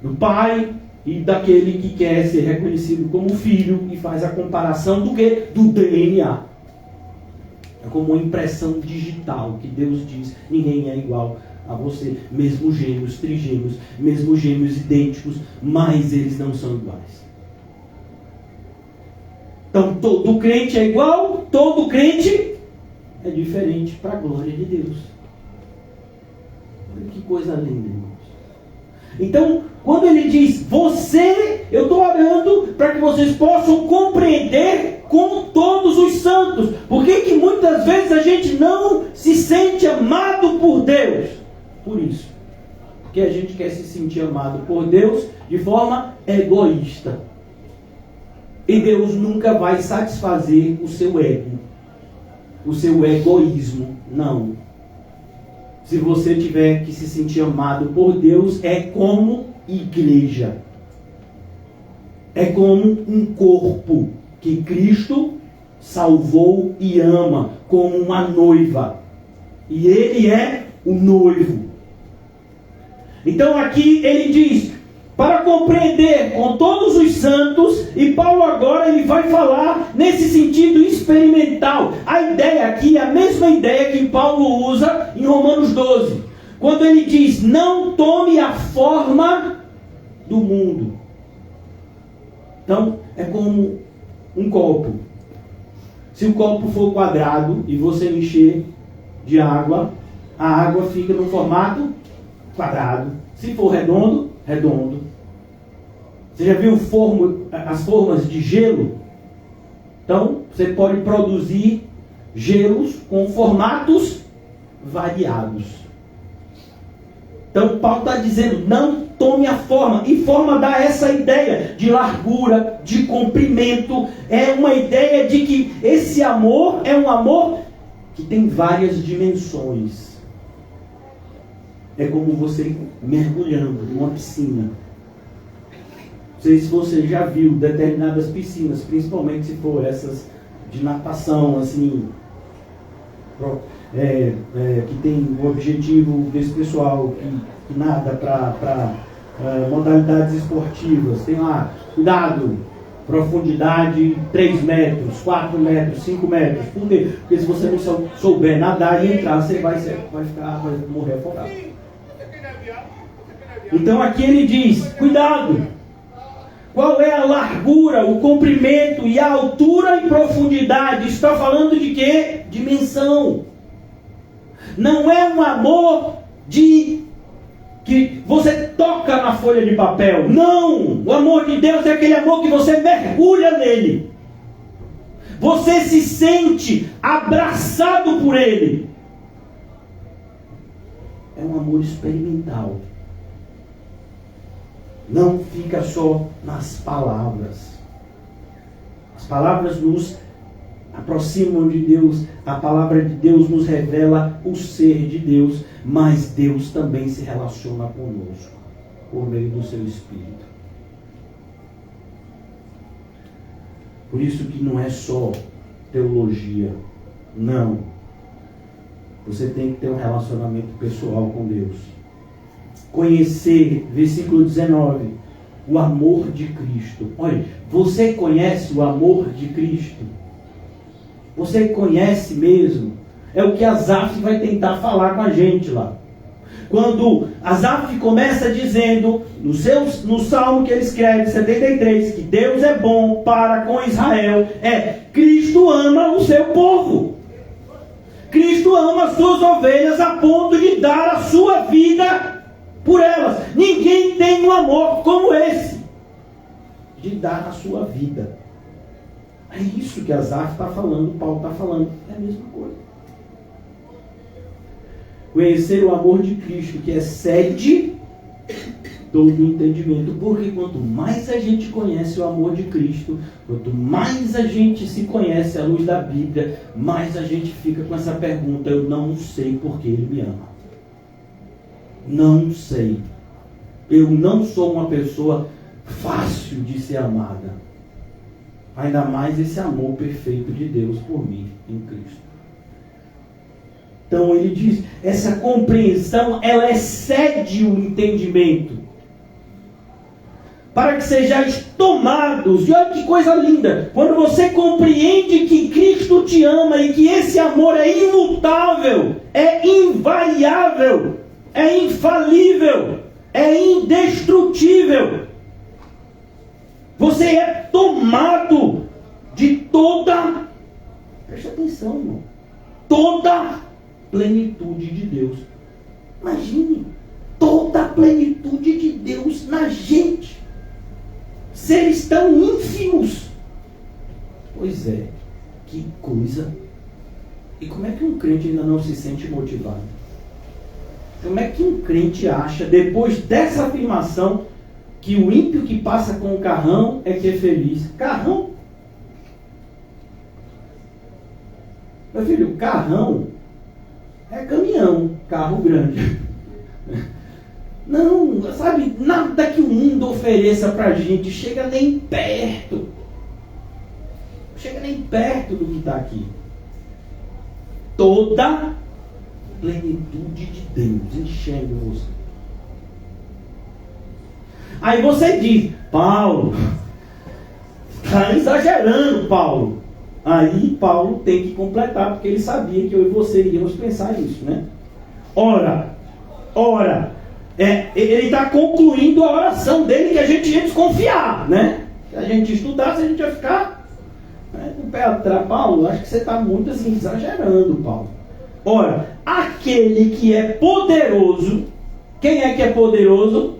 do pai e daquele que quer ser reconhecido como filho, e faz a comparação do quê? Do DNA. É como uma impressão digital, que Deus diz: ninguém é igual a você, mesmo gêmeos, trigêmeos, mesmo gêmeos idênticos, mas eles não são iguais. Então todo crente é igual, todo crente é diferente, para a glória de Deus. Olha que coisa linda, irmãos. Então, quando ele diz você, eu estou orando para que vocês possam compreender com todos os santos. Por que muitas vezes a gente não se sente amado por Deus? Por isso. Porque a gente quer se sentir amado por Deus de forma egoísta. E Deus nunca vai satisfazer o seu ego, o seu egoísmo. Não. Se você tiver que se sentir amado por Deus, é como igreja. É como um corpo que Cristo salvou e ama, como uma noiva. E Ele é o noivo. Então aqui ele diz: para compreender com todos os santos, e Paulo agora ele vai falar nesse sentido experimental. A ideia aqui é a mesma ideia que Paulo usa em Romanos 12, quando ele diz: não tome a forma do mundo. Então é como um copo. Se o copo for quadrado e você encher de água, a água fica no formato quadrado. Se for redondo, redondo. Você já viu as formas de gelo? Então, você pode produzir gelos com formatos variados. Então, Paulo está dizendo: não tome a forma. E forma dá essa ideia de largura, de comprimento. É uma ideia de que esse amor é um amor que tem várias dimensões. É como você mergulhando numa piscina. Não sei se você já viu determinadas piscinas, principalmente se for essas de natação, assim, que tem o objetivo desse pessoal que nada para modalidades esportivas. Tem lá, cuidado, profundidade 3 metros, 4 metros, 5 metros. Por quê? Porque se você não souber nadar e entrar, você vai morrer afogado. Então aqui ele diz: cuidado. Qual é a largura, o comprimento e a altura e profundidade? Está falando de quê? Dimensão. Não é um amor que você toca na folha de papel. Não! O amor de Deus é aquele amor que você mergulha nele. Você se sente abraçado por ele. É um amor experimental. Não fica só nas palavras. As palavras nos aproximam de Deus. A palavra de Deus nos revela o ser de Deus. Mas Deus também se relaciona conosco por meio do seu Espírito. Por isso que não é só teologia. Não. Você tem que ter um relacionamento pessoal com Deus. Conhecer, versículo 19, o amor de Cristo. Olha, você conhece o amor de Cristo? Você conhece mesmo? É o que Asaf vai tentar falar com a gente lá. Quando Asaf começa dizendo, no salmo que ele escreve, 73, que Deus é bom para com Israel, Cristo ama o seu povo. Cristo ama as suas ovelhas a ponto de dar a sua vida por elas. Ninguém tem um amor como esse, de dar a sua vida. É isso que Asaf está falando, Paulo está falando. É a mesma coisa. Conhecer o amor de Cristo, que excede todo o entendimento. Porque quanto mais a gente conhece o amor de Cristo, quanto mais a gente se conhece à luz da Bíblia, mais a gente fica com essa pergunta: eu não sei porque Ele me ama. Não sei. Eu não sou uma pessoa fácil de ser amada. Ainda mais esse amor perfeito de Deus por mim em Cristo. Então ele diz, essa compreensão, ela excede o entendimento. Para que sejais tomados, e olha que coisa linda, quando você compreende que Cristo te ama e que esse amor é imutável, é invariável, é infalível, é indestrutível. Você é tomado de toda, preste atenção, irmão, toda plenitude de Deus. Imagine, toda a plenitude de Deus na gente. Seres tão ínfimos. Pois é, que coisa. E como é que um crente ainda não se sente motivado? Como é que um crente acha, depois dessa afirmação, que o ímpio que passa com o carrão é que é feliz? Carrão? Meu filho, carrão é caminhão, carro grande. Não, sabe, nada que o mundo ofereça pra gente chega nem perto. Chega nem perto do que está aqui. Toda plenitude de Deus enxerga você. Aí você diz, Paulo, está exagerando, Paulo. Aí Paulo tem que completar, porque ele sabia que eu e você iríamos pensar isso, né? Ora, ele está concluindo a oração dele, que a gente ia desconfiar, né? Se a gente estudasse, a gente ia ficar com o pé atrás. Paulo, acho que você está muito assim, exagerando, Paulo. Ora, aquele que é poderoso, quem é que é poderoso?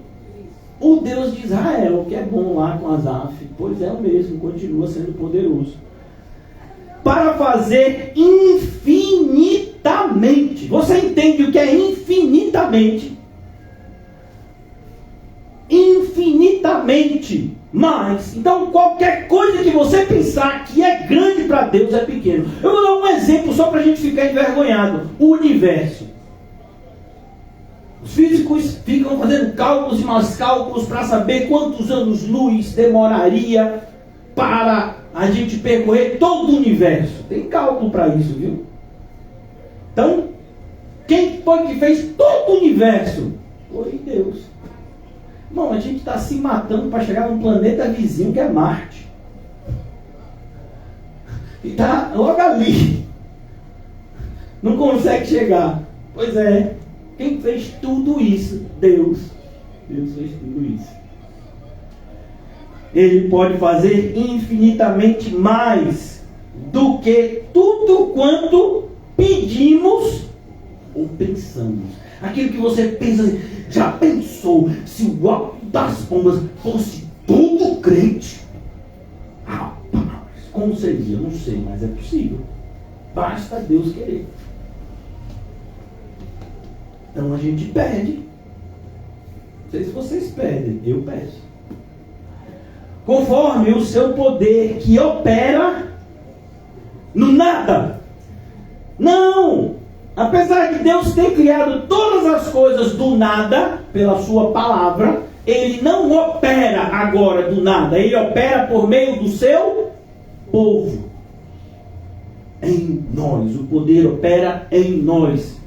O Deus de Israel, que é bom lá com Asaf. Pois é o mesmo, continua sendo poderoso. Para fazer infinitamente. Você entende o que é infinitamente? Infinitamente mais. Então qualquer coisa que você pensar que é grande para Deus é pequeno. Eu vou dar um exemplo só para a gente ficar envergonhado. O universo. Os físicos ficam fazendo cálculos e mais cálculos para saber quantos anos-luz demoraria para a gente percorrer todo o universo. Tem cálculo para isso, viu? Então, quem foi que fez todo o universo? Foi Deus. Bom, a gente está se matando para chegar num planeta vizinho que é Marte. E está logo ali. Não consegue chegar. Pois é. Quem fez tudo isso? Deus. Deus fez tudo isso. Ele pode fazer infinitamente mais do que tudo quanto pedimos ou pensamos. Aquilo que você pensa, já pensou se o alto das bombas fosse todo crente? Rapaz, como seria? Não sei, mas é possível. Basta Deus querer. Então a gente pede. Não sei se vocês pedem, eu peço. Conforme o seu poder que opera no nada. Não! Apesar de Deus ter criado todas as coisas do nada, pela sua palavra, Ele não opera agora do nada. Ele opera por meio do seu povo. Em nós. O poder opera em nós.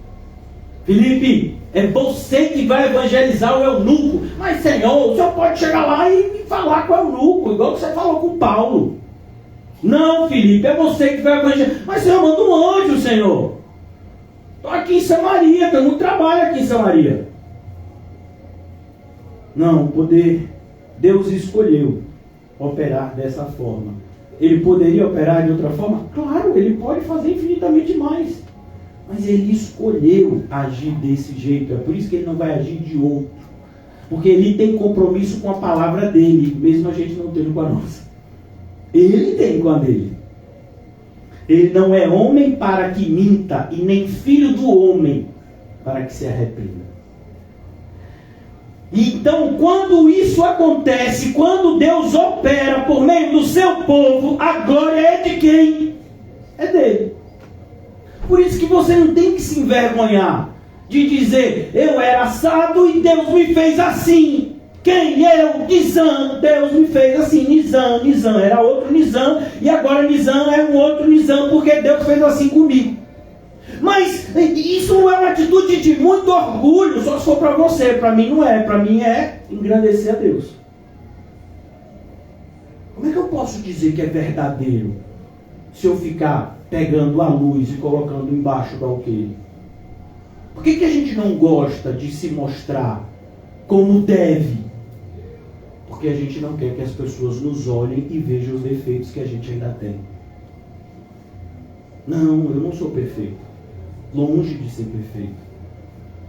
Felipe, é você que vai evangelizar o eunuco. Mas Senhor, o Senhor pode chegar lá e falar com o eunuco, igual que você falou com Paulo. Não, Felipe, é você que vai evangelizar. Mas Senhor, manda um anjo, Senhor. Estou aqui em Samaria, estou no trabalho aqui em Samaria. Não, o poder, Deus escolheu operar dessa forma. Ele poderia operar de outra forma? Claro, ele pode fazer infinitamente mais. Mas ele escolheu agir desse jeito. É por isso que ele não vai agir de outro. Porque ele tem compromisso com a palavra dele, mesmo a gente não tendo com a nossa. Ele tem com a dele. Ele não é homem para que minta, e nem filho do homem para que se arrependa. Então, quando isso acontece, quando Deus opera por meio do seu povo, a glória é de quem? É dele. Por isso que você não tem que se envergonhar de dizer, eu era assado e Deus me fez assim. Quem? Eu, Nizam, Deus me fez assim. Nizam era outro Nizam, e agora Nizam é um outro Nizam, porque Deus fez assim comigo. Mas isso não é uma atitude de muito orgulho, só se for para você. Para mim não é. Para mim é engrandecer a Deus. Como é que eu posso dizer que é verdadeiro se eu ficar pegando a luz e colocando embaixo do alqueire? Por que a gente não gosta de se mostrar como deve? Porque a gente não quer que as pessoas nos olhem e vejam os defeitos que a gente ainda tem. Não, eu não sou perfeito. Longe de ser perfeito.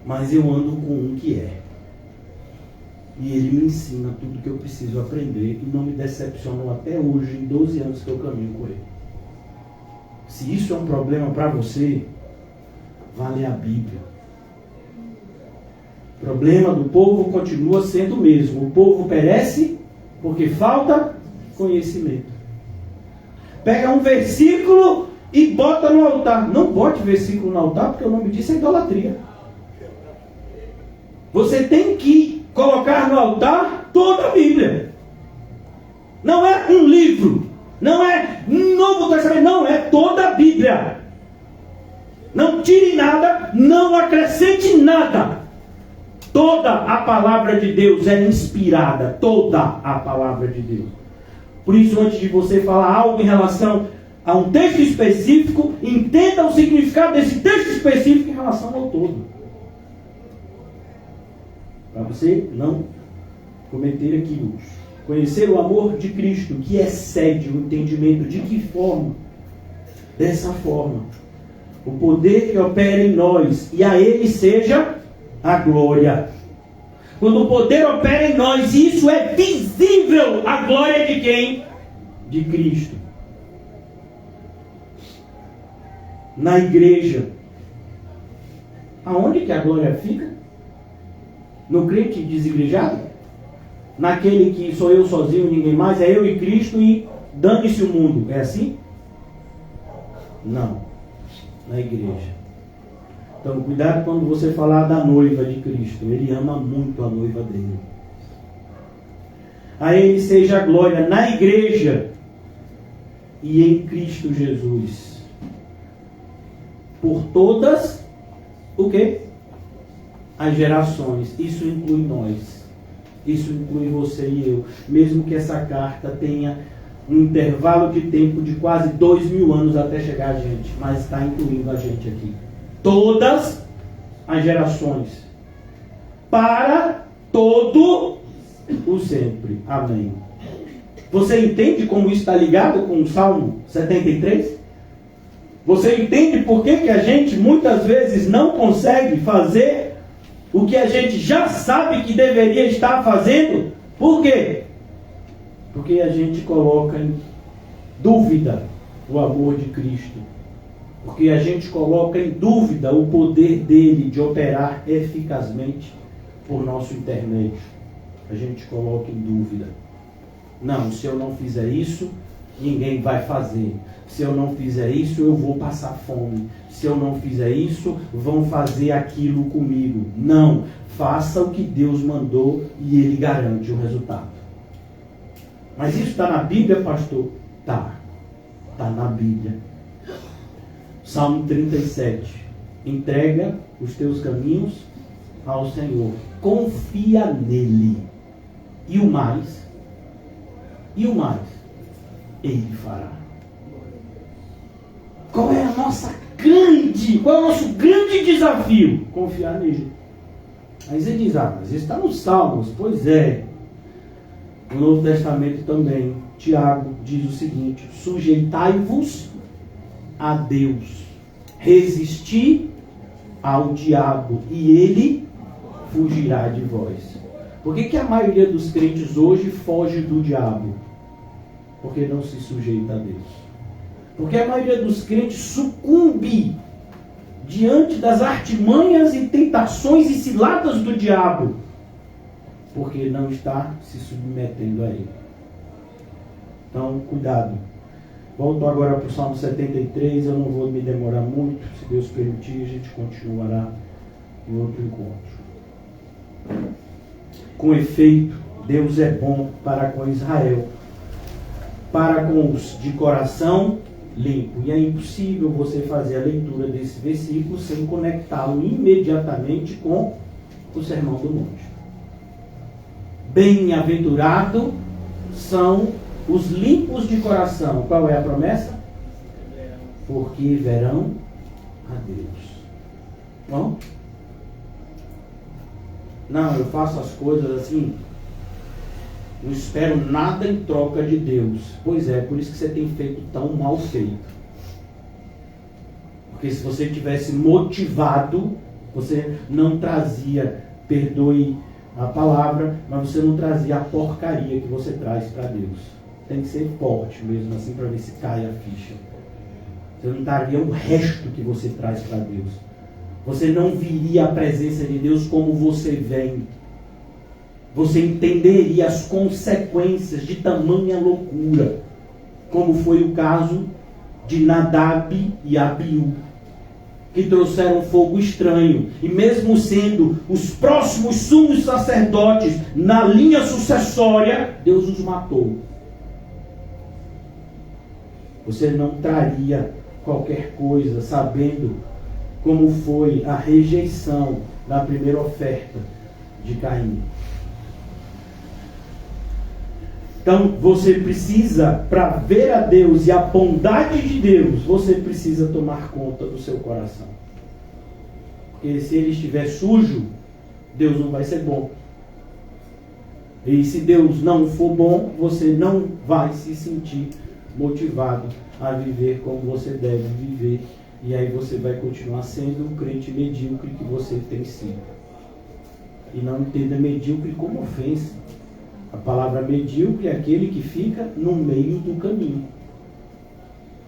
Mas eu ando com um que é. E ele me ensina tudo que eu preciso aprender e não me decepcionou até hoje, em 12 anos que eu caminho com ele. Se isso é um problema para você, vale a Bíblia. O problema do povo continua sendo o mesmo. O povo perece porque falta conhecimento. Pega um versículo e bota no altar. Não bote versículo no altar, porque o nome disso é idolatria. Você tem que colocar no altar toda a Bíblia. Não é um livro. Não é um Novo Testamento. Não, é toda a Bíblia. Não tire nada, não acrescente nada. Toda a palavra de Deus é inspirada. Toda a palavra de Deus. Por isso, antes de você falar algo em relação a um texto específico, entenda o significado desse texto específico em relação ao todo. Para você não cometer equívocos. Conhecer o amor de Cristo, que excede o entendimento. De que forma? Dessa forma. O poder que opera em nós, e a Ele seja a glória. Quando o poder opera em nós, isso é visível. A glória de quem? De Cristo. Na igreja. Aonde que a glória fica? No crente desigrejado? Naquele que sou eu sozinho, ninguém mais, é eu e Cristo e dane-se o mundo. É assim? Não. Na igreja. Então, cuidado quando você falar da noiva de Cristo. Ele ama muito a noiva dele. A Ele seja a glória na igreja e em Cristo Jesus. Por todas, o quê? As gerações. Isso inclui nós. Isso inclui você e eu. Mesmo que essa carta tenha um intervalo de tempo de quase 2000 anos até chegar a gente. Mas está incluindo a gente aqui. Todas as gerações. Para todo o sempre. Amém. Você entende como isso está ligado com o Salmo 73? Você entende por que a gente muitas vezes não consegue fazer o que a gente já sabe que deveria estar fazendo? Por quê? Porque a gente coloca em dúvida o amor de Cristo. Porque a gente coloca em dúvida o poder dele de operar eficazmente por nosso intermédio. A gente coloca em dúvida. Não, se eu não fizer isso, ninguém vai fazer. Se eu não fizer isso, eu vou passar fome. Se eu não fizer isso, vão fazer aquilo comigo. Não, faça o que Deus mandou e Ele garante o resultado. Mas isso está na Bíblia, pastor? Tá. Está na Bíblia. Salmo 37. Entrega os teus caminhos ao Senhor. Confia nele. E o mais? Ele fará. Qual é o nosso grande desafio? Confiar nele. Aí você diz, mas isso está nos Salmos. Pois é. No Novo Testamento também, Tiago diz o seguinte: sujeitai-vos a Deus, resisti ao diabo e ele fugirá de vós. Por que a maioria dos crentes hoje foge do diabo? Porque não se sujeita a Deus. Porque a maioria dos crentes sucumbe diante das artimanhas e tentações e ciladas do diabo, porque não está se submetendo a ele. Então, cuidado. Volto agora para o Salmo 73, eu não vou me demorar muito, se Deus permitir, a gente continuará em outro encontro. Com efeito, Deus é bom para com Israel, para com os de coração limpo. E é impossível você fazer a leitura desse versículo sem conectá-lo imediatamente com o Sermão do Monte. Bem-aventurado são os limpos de coração. Qual é a promessa? Porque verão a Deus. Bom? Não, eu faço as coisas assim, não espero nada em troca de Deus. Pois é, por isso que você tem feito tão mal feito. Porque se você tivesse motivado, você não trazia, perdoe a palavra, mas você não trazia a porcaria que você traz para Deus. Tem que ser forte mesmo assim para ver se cai a ficha. Você não daria o resto que você traz para Deus. Você não viria a presença de Deus como você vem. Você entenderia as consequências de tamanha loucura, como foi o caso de Nadab e Abiú, que trouxeram fogo estranho, e mesmo sendo os próximos sumos sacerdotes na linha sucessória, Deus os matou. Você não traria qualquer coisa, sabendo como foi a rejeição da primeira oferta de Caim. Então, você precisa, para ver a Deus e a bondade de Deus, você precisa tomar conta do seu coração. Porque se ele estiver sujo, Deus não vai ser bom. E se Deus não for bom, você não vai se sentir motivado a viver como você deve viver. E aí você vai continuar sendo o crente medíocre que você tem sido. E não entenda medíocre como ofensa. A palavra medíocre é aquele que fica no meio do caminho.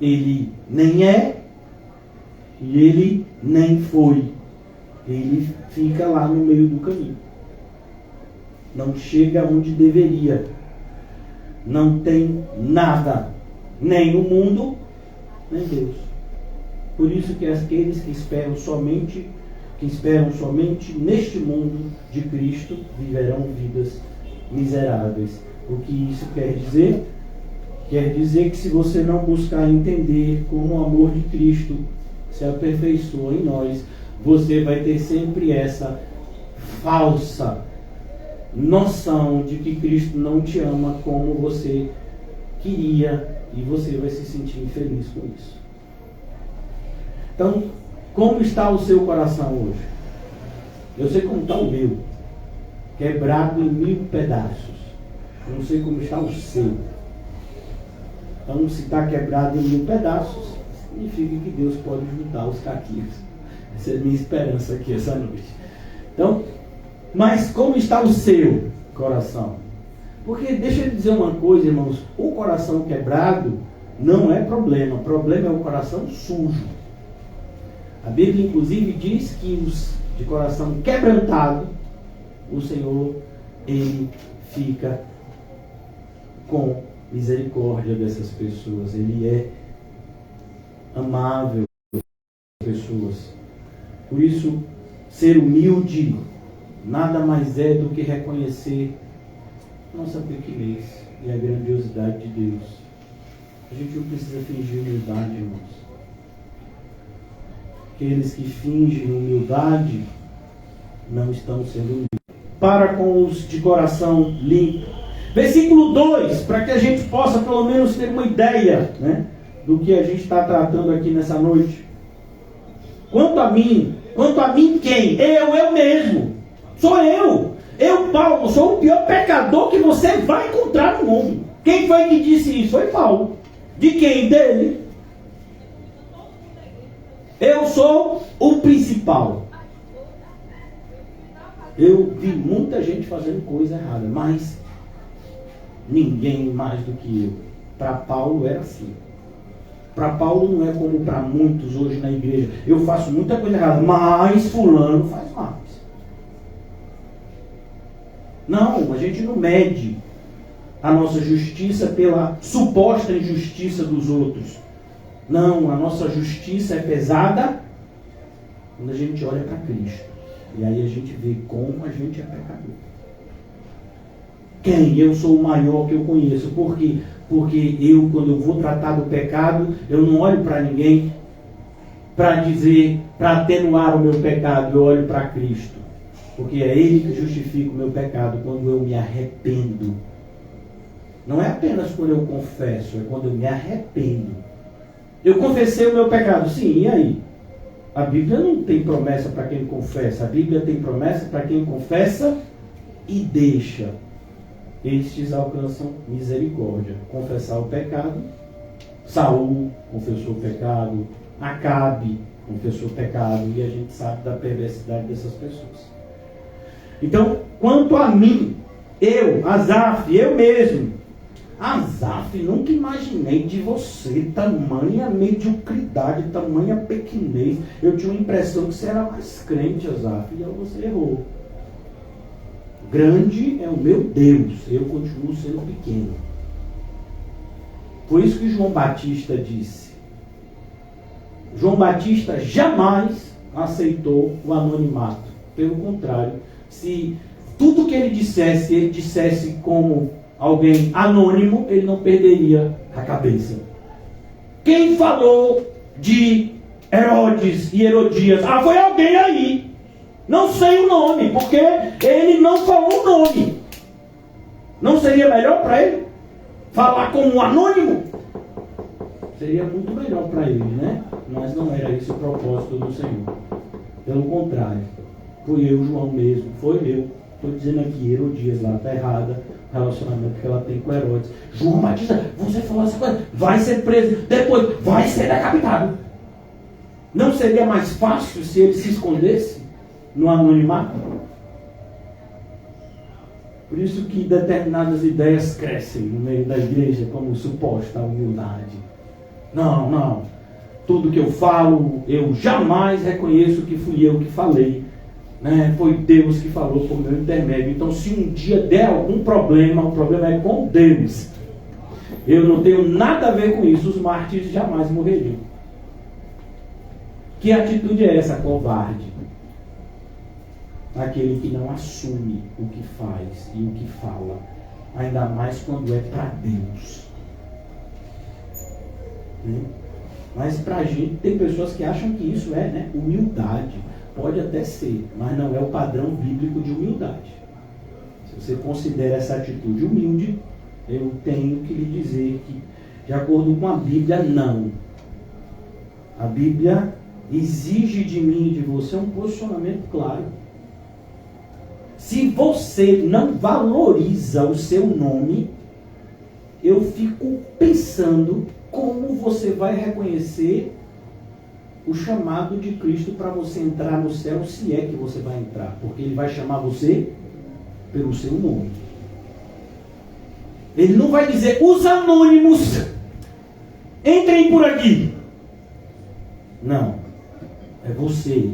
Ele nem é e ele nem foi. Ele fica lá no meio do caminho. Não chega onde deveria. Não tem nada. Nem o mundo, nem Deus. Por isso que aqueles que esperam somente neste mundo de Cristo viverão vidas miseráveis. O que isso quer dizer? Quer dizer que se você não buscar entender como o amor de Cristo se aperfeiçoa em nós, você vai ter sempre essa falsa noção de que Cristo não te ama como você queria, e você vai se sentir infeliz com isso. Então, como está o seu coração hoje? Eu sei como está o meu, quebrado em 1000 pedaços. Eu não sei como está o seu. Então, se está quebrado em 1000 pedaços, significa que Deus pode juntar os caquinhos. Essa é a minha esperança aqui essa noite. Então, mas como está o seu coração? Porque deixa eu dizer uma coisa, irmãos, o coração quebrado não é problema. O problema é o coração sujo. A Bíblia, inclusive, diz que os de coração quebrantado, o Senhor, Ele fica com misericórdia dessas pessoas. Ele é amável com as pessoas. Por isso, ser humilde nada mais é do que reconhecer nossa pequenez e a grandiosidade de Deus. A gente não precisa fingir humildade, irmãos. Aqueles que fingem humildade não estão sendo humildes. Para com os de coração limpo. Versículo 2, para que a gente possa pelo menos ter uma ideia, né, do que a gente está tratando aqui nessa noite. Quanto a mim quem? Eu mesmo. Sou eu. Eu, Paulo, sou o pior pecador que você vai encontrar no mundo. Quem foi que disse isso? Foi Paulo. De quem? Dele. Eu sou o principal. Eu vi muita gente fazendo coisa errada, mas ninguém mais do que eu. Para Paulo era assim. Para Paulo não é como para muitos hoje na igreja. Eu faço muita coisa errada, mas fulano faz mais. Não, a gente não mede a nossa justiça pela suposta injustiça dos outros. Não, a nossa justiça é pesada quando a gente olha para Cristo. E aí a gente vê como a gente é pecador. Quem? Eu sou o maior que eu conheço. Por quê? Porque eu, quando eu vou tratar do pecado, eu não olho para ninguém para dizer, para atenuar o meu pecado, eu olho para Cristo. Porque é Ele que justifica o meu pecado quando eu me arrependo. Não é apenas quando eu confesso, é quando eu me arrependo. Eu confessei o meu pecado, sim, e aí? A Bíblia não tem promessa para quem confessa. A Bíblia tem promessa para quem confessa e deixa. Estes alcançam misericórdia. Confessar o pecado. Saul confessou o pecado. Acabe confessou o pecado. E a gente sabe da perversidade dessas pessoas. Então, quanto a mim, eu, Asaf, eu mesmo. Asaf, nunca imaginei de você tamanha mediocridade, tamanha pequenez. Eu tinha a impressão que você era mais crente, Asaf, e aí você errou. Grande é o meu Deus, eu continuo sendo pequeno. Foi isso que João Batista disse. João Batista jamais aceitou o anonimato. Pelo contrário, se tudo que ele dissesse como alguém anônimo, ele não perderia a cabeça. Quem falou de Herodes e Herodias? Foi alguém aí. Não sei o nome, porque ele não falou o nome. Não seria melhor para ele falar como um anônimo? Seria muito melhor para ele, né? Mas não era esse o propósito do Senhor. Pelo contrário, fui eu, João mesmo, foi eu. Estou dizendo aqui, Herodias lá está errada, o relacionamento que ela tem com Herodes. João Batista, você falou essa coisa, vai ser preso, depois vai ser decapitado. Não seria mais fácil se ele se escondesse no anonimato? Por isso que determinadas ideias crescem no meio da igreja, como suposta humildade. Não. Tudo que eu falo, eu jamais reconheço que fui eu que falei. Foi Deus que falou por meu intermédio. Então, se um dia der algum problema, o problema é com Deus. Eu não tenho nada a ver com isso. Os mártires jamais morreriam. Que atitude é essa, covarde? Aquele que não assume o que faz e o que fala, ainda mais quando é para Deus. Mas para a gente, tem pessoas que acham que isso é humildade. Pode até ser, mas não é o padrão bíblico de humildade. Se você considera essa atitude humilde, eu tenho que lhe dizer que, de acordo com a Bíblia, não. A Bíblia exige de mim e de você um posicionamento claro. Se você não valoriza o seu nome, eu fico pensando como você vai reconhecer o chamado de Cristo para você entrar no céu, se é que você vai entrar, porque Ele vai chamar você pelo seu nome. Ele não vai dizer, os anônimos, entrem por aqui. Não, é você.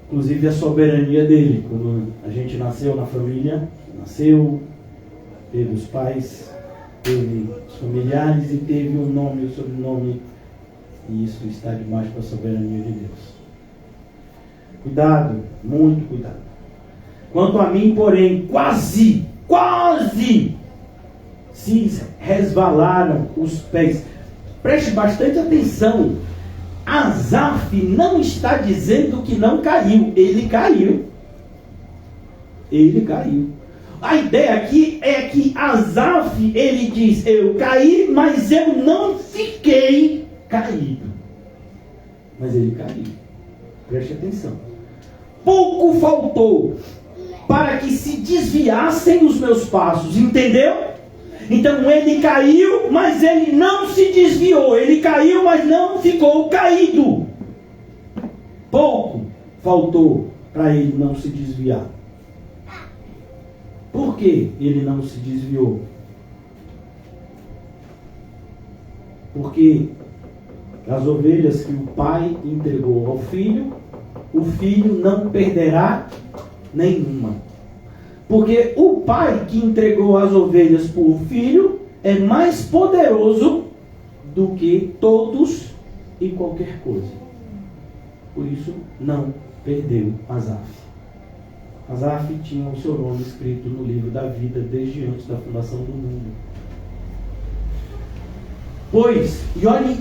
Inclusive a soberania dele, quando a gente nasceu na família, teve os pais, teve os familiares e teve um nome, o sobrenome. E isso está debaixo da soberania de Deus. Cuidado, muito cuidado. Quanto a mim, porém, quase se resvalaram os pés. Preste bastante atenção. Asaf não está dizendo que não caiu. Ele caiu. a ideia aqui é que Asaf, ele diz, eu caí, mas eu não fiquei caído. Mas ele caiu. Preste atenção. Pouco faltou para que se desviassem os meus passos, entendeu? Então ele caiu, mas ele não se desviou. Ele caiu, mas não ficou caído. Pouco faltou para ele não se desviar. Por que ele não se desviou? Porque as ovelhas que o pai entregou ao filho, o filho não perderá nenhuma. Porque o pai que entregou as ovelhas para o filho é mais poderoso do que todos e qualquer coisa. Por isso, não perdeu Asaf. Asaf tinha o seu nome escrito no livro da vida desde antes da fundação do mundo. Pois, e olhe,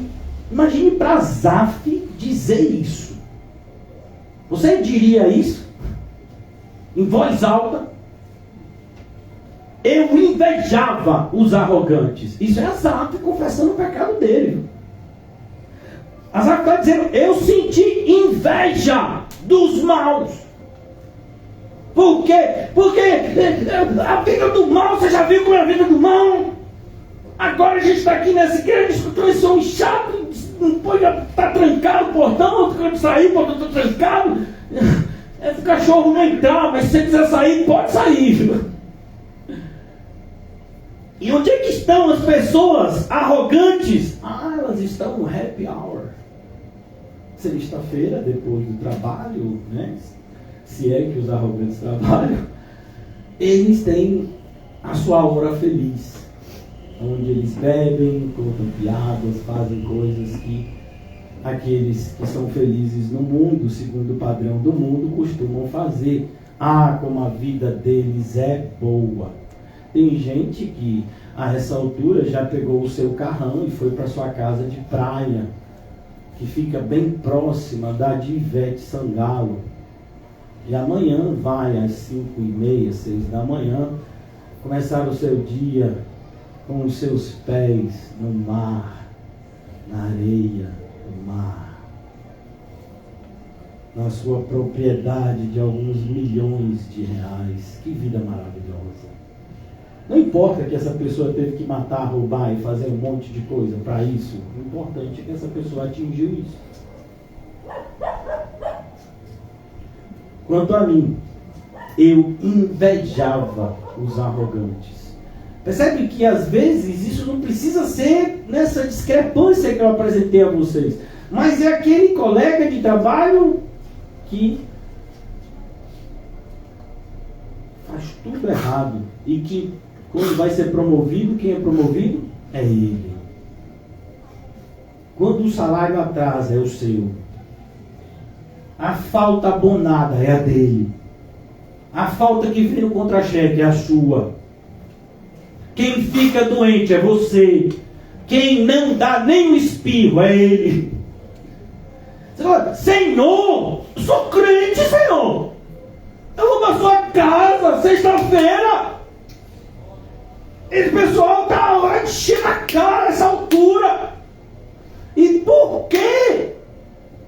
imagine para Asaf dizer isso. Você diria isso? Em voz alta? Eu invejava os arrogantes. Isso é Asaf confessando o pecado dele. Asaf está dizendo, eu senti inveja dos maus. Por quê? Porque a vida do mal, você já viu como é a vida do mal? Agora a gente está aqui nessa igreja, escutando esse homem chato, não pode estar trancado o portão, não pode sair, o portão está trancado. É o cachorro não entrar, mas se você quiser sair, pode sair. E onde é que estão as pessoas arrogantes? Elas estão no happy hour. Sexta-feira, depois do trabalho, né? Se é que os arrogantes trabalham, eles têm a sua hora feliz, onde eles bebem, contam piadas, fazem coisas que aqueles que são felizes no mundo, segundo o padrão do mundo, costumam fazer. Como a vida deles é boa. Tem gente que a essa altura já pegou o seu carrão e foi para sua casa de praia, que fica bem próxima da de Ivete Sangalo. E amanhã vai às 5h30, 6 da manhã, começar o seu dia com os seus pés no mar, na areia do mar, na sua propriedade de alguns milhões de reais. Que vida maravilhosa! Não importa que essa pessoa teve que matar, roubar e fazer um monte de coisa para isso. O importante é que essa pessoa atingiu isso. Quanto a mim, eu invejava os arrogantes. Percebe que às vezes isso não precisa ser nessa discrepância que eu apresentei a vocês. Mas é aquele colega de trabalho que faz tudo errado. E que quando vai ser promovido, quem é promovido é ele. Quando o salário atrasa, é o seu. A falta abonada é a dele. A falta que vem no contra-cheque é a sua. Quem fica doente é você. Quem não dá nem um espirro é ele. Você fala, Senhor, eu sou crente, Senhor. Eu vou para sua casa sexta-feira. Esse pessoal está lá enchendo a cara nessa altura. E por quê?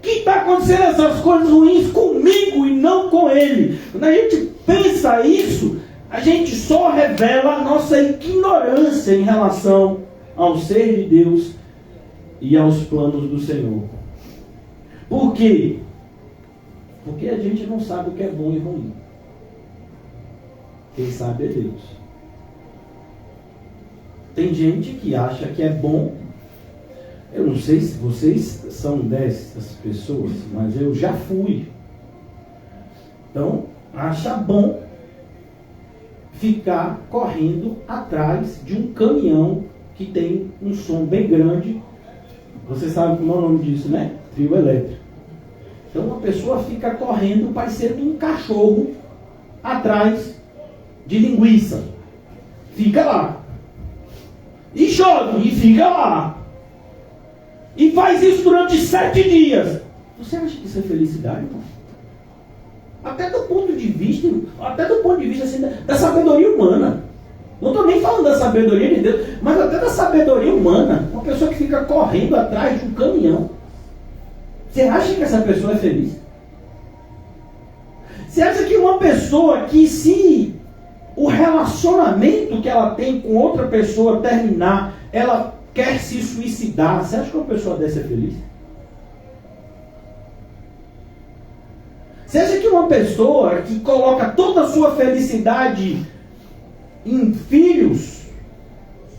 Que está acontecendo essas coisas ruins comigo e não com ele? Quando a gente pensa isso, a gente só revela a nossa ignorância em relação ao ser de Deus e aos planos do Senhor. Por quê? Porque a gente não sabe o que é bom e ruim. Quem sabe é Deus. Tem gente que acha que é bom. Eu não sei se vocês são dessas pessoas, mas eu já fui. Então, acha bom ficar correndo atrás de um caminhão que tem um som bem grande. Você sabe como é o nome disso, né? Trio elétrico. Então, uma pessoa fica correndo parecendo um cachorro atrás de linguiça. Fica lá. E chove, e fica lá. E faz isso durante 7 dias. Você acha que isso é felicidade, irmão? Até do ponto de vista assim, da sabedoria humana. Não estou nem falando da sabedoria de Deus, mas até da sabedoria humana. Uma pessoa que fica correndo atrás de um caminhão. Você acha que essa pessoa é feliz? Você acha que uma pessoa que, se o relacionamento que ela tem com outra pessoa terminar, ela quer se suicidar, você acha que uma pessoa dessa é feliz? Você acha que uma pessoa que coloca toda a sua felicidade em filhos,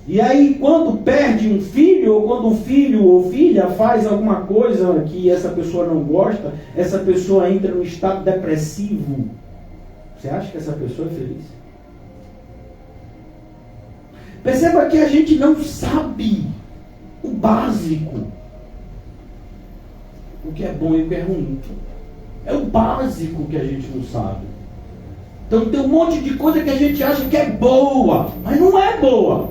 e aí quando perde um filho, ou quando um filho ou filha faz alguma coisa que essa pessoa não gosta, essa pessoa entra num estado depressivo, você acha que essa pessoa é feliz? Perceba que a gente não sabe o básico, o que é bom e o que é ruim. É o básico que a gente não sabe. Então tem um monte de coisa que a gente acha que é boa, mas não é boa.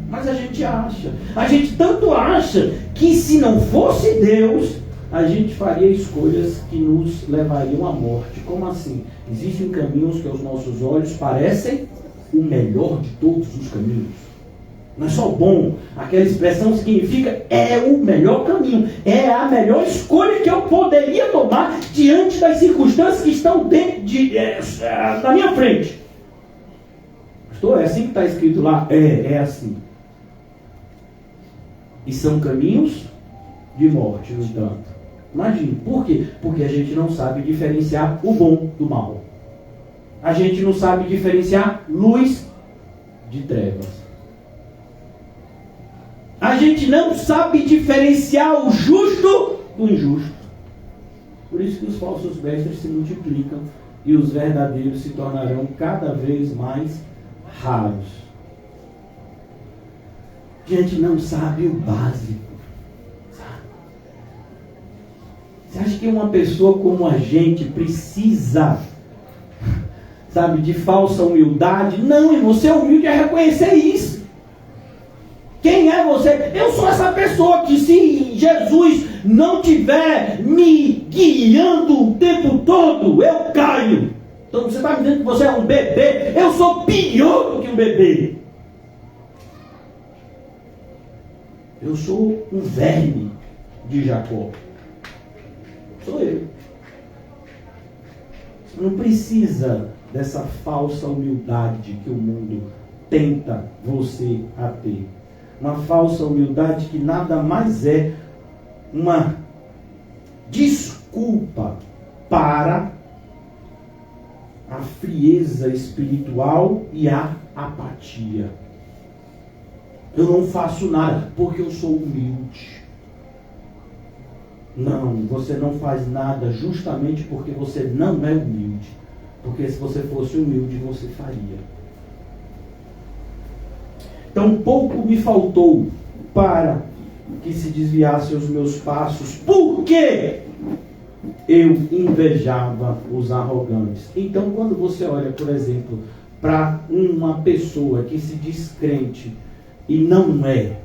Mas a gente acha. A gente tanto acha que, se não fosse Deus, a gente faria escolhas que nos levariam à morte. Como assim? Existem caminhos que aos nossos olhos parecem o melhor de todos os caminhos. Não é só bom. Aquela expressão significa é o melhor caminho. É a melhor escolha que eu poderia tomar diante das circunstâncias que estão na minha frente. Pastor, é assim que está escrito lá? É assim. E são caminhos de morte, no entanto. Imagine, por quê? Porque a gente não sabe diferenciar o bom do mal. A gente não sabe diferenciar luz de trevas. A gente não sabe diferenciar o justo do injusto. Por isso que os falsos mestres se multiplicam e os verdadeiros se tornarão cada vez mais raros. A gente não sabe o básico. Você acha que uma pessoa como a gente precisa, de falsa humildade? Não, irmão, ser humilde é reconhecer isso. Quem é você? Eu sou essa pessoa que, se Jesus não estiver me guiando o tempo todo, eu caio. Então você está me dizendo que você é um bebê? Eu sou pior do que um bebê. Eu sou um verme de Jacó. Sou eu. Você não precisa dessa falsa humildade que o mundo tenta você a ter. Uma falsa humildade que nada mais é uma desculpa para a frieza espiritual e a apatia. Eu não faço nada porque eu sou humilde. Não, você não faz nada justamente porque você não é humilde. Porque se você fosse humilde, você faria. Então pouco me faltou para que se desviassem os meus passos, porque eu invejava os arrogantes. Então quando você olha, por exemplo, para uma pessoa que se diz crente e não é,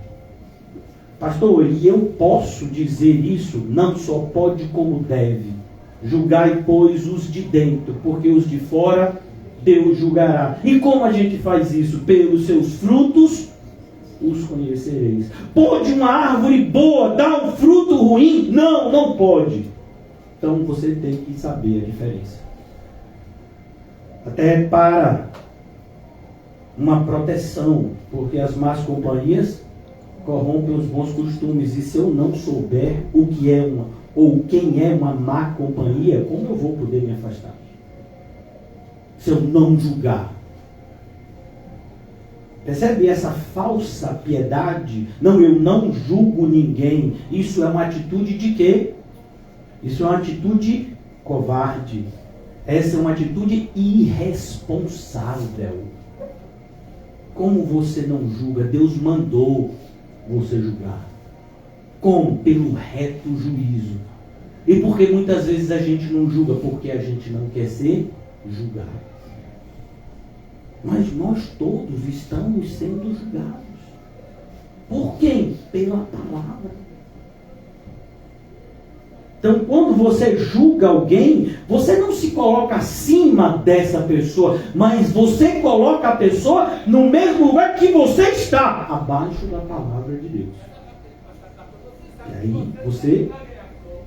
pastor, e eu posso dizer isso, não só pode como deve: julgai, pois, os de dentro, porque os de fora Deus julgará. E como a gente faz isso? Pelos seus frutos os conhecereis. Pode uma árvore boa dar um fruto ruim? Não, não pode. Então você tem que saber a diferença. Até para uma proteção, porque as más companhias corrompem os bons costumes. E se eu não souber o que é ou quem é uma má companhia, como eu vou poder me afastar? Se eu não julgar. Percebe essa falsa piedade? Não, eu não julgo ninguém. Isso é uma atitude de quê? Isso é uma atitude covarde. Essa é uma atitude irresponsável. Como você não julga? Deus mandou você julgar. Como? Pelo reto juízo. E por que muitas vezes a gente não julga? Porque a gente não quer ser julgado. Mas nós todos estamos sendo julgados. Por quem? Pela palavra. Então, quando você julga alguém, você não se coloca acima dessa pessoa, mas você coloca a pessoa no mesmo lugar que você está, abaixo da palavra de Deus. E aí você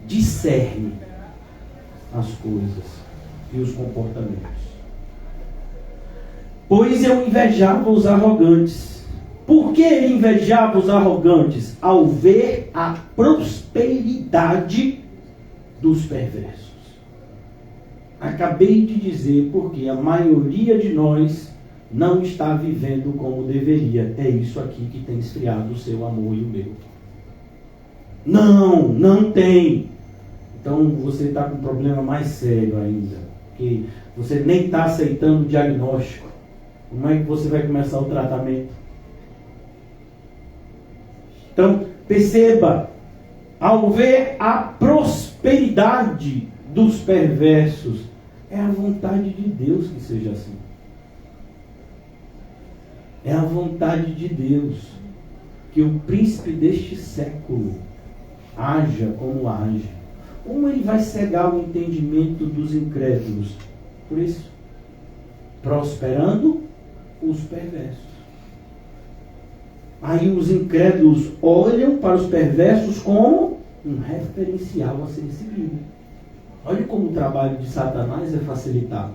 discerne as coisas e os comportamentos. Pois eu invejava os arrogantes. Por que ele invejava os arrogantes? Ao ver a prosperidade dos perversos. Acabei de dizer porque a maioria de nós não está vivendo como deveria. É isso aqui que tem esfriado o seu amor e o meu. Não tem. Então você está com um problema mais sério ainda. Porque você nem está aceitando o diagnóstico. Como é que você vai começar o tratamento? Então, perceba, ao ver a prosperidade dos perversos, é a vontade de Deus que seja assim. É a vontade de Deus que o príncipe deste século haja como age. Como ele vai cegar o entendimento dos incrédulos? Por isso, prosperando os perversos. Aí os incrédulos olham para os perversos como um referencial a ser seguido. Olha como o trabalho de Satanás é facilitado.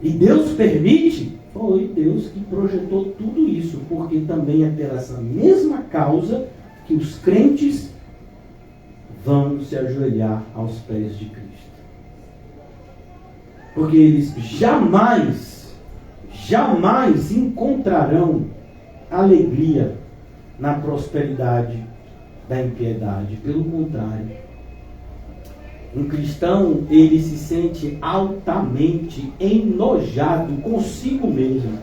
E Deus permite? Foi Deus que projetou tudo isso, porque também é pela essa mesma causa que os crentes vão se ajoelhar aos pés de Cristo. Porque eles jamais encontrarão alegria na prosperidade da impiedade. Pelo contrário, um cristão, ele se sente altamente enojado consigo mesmo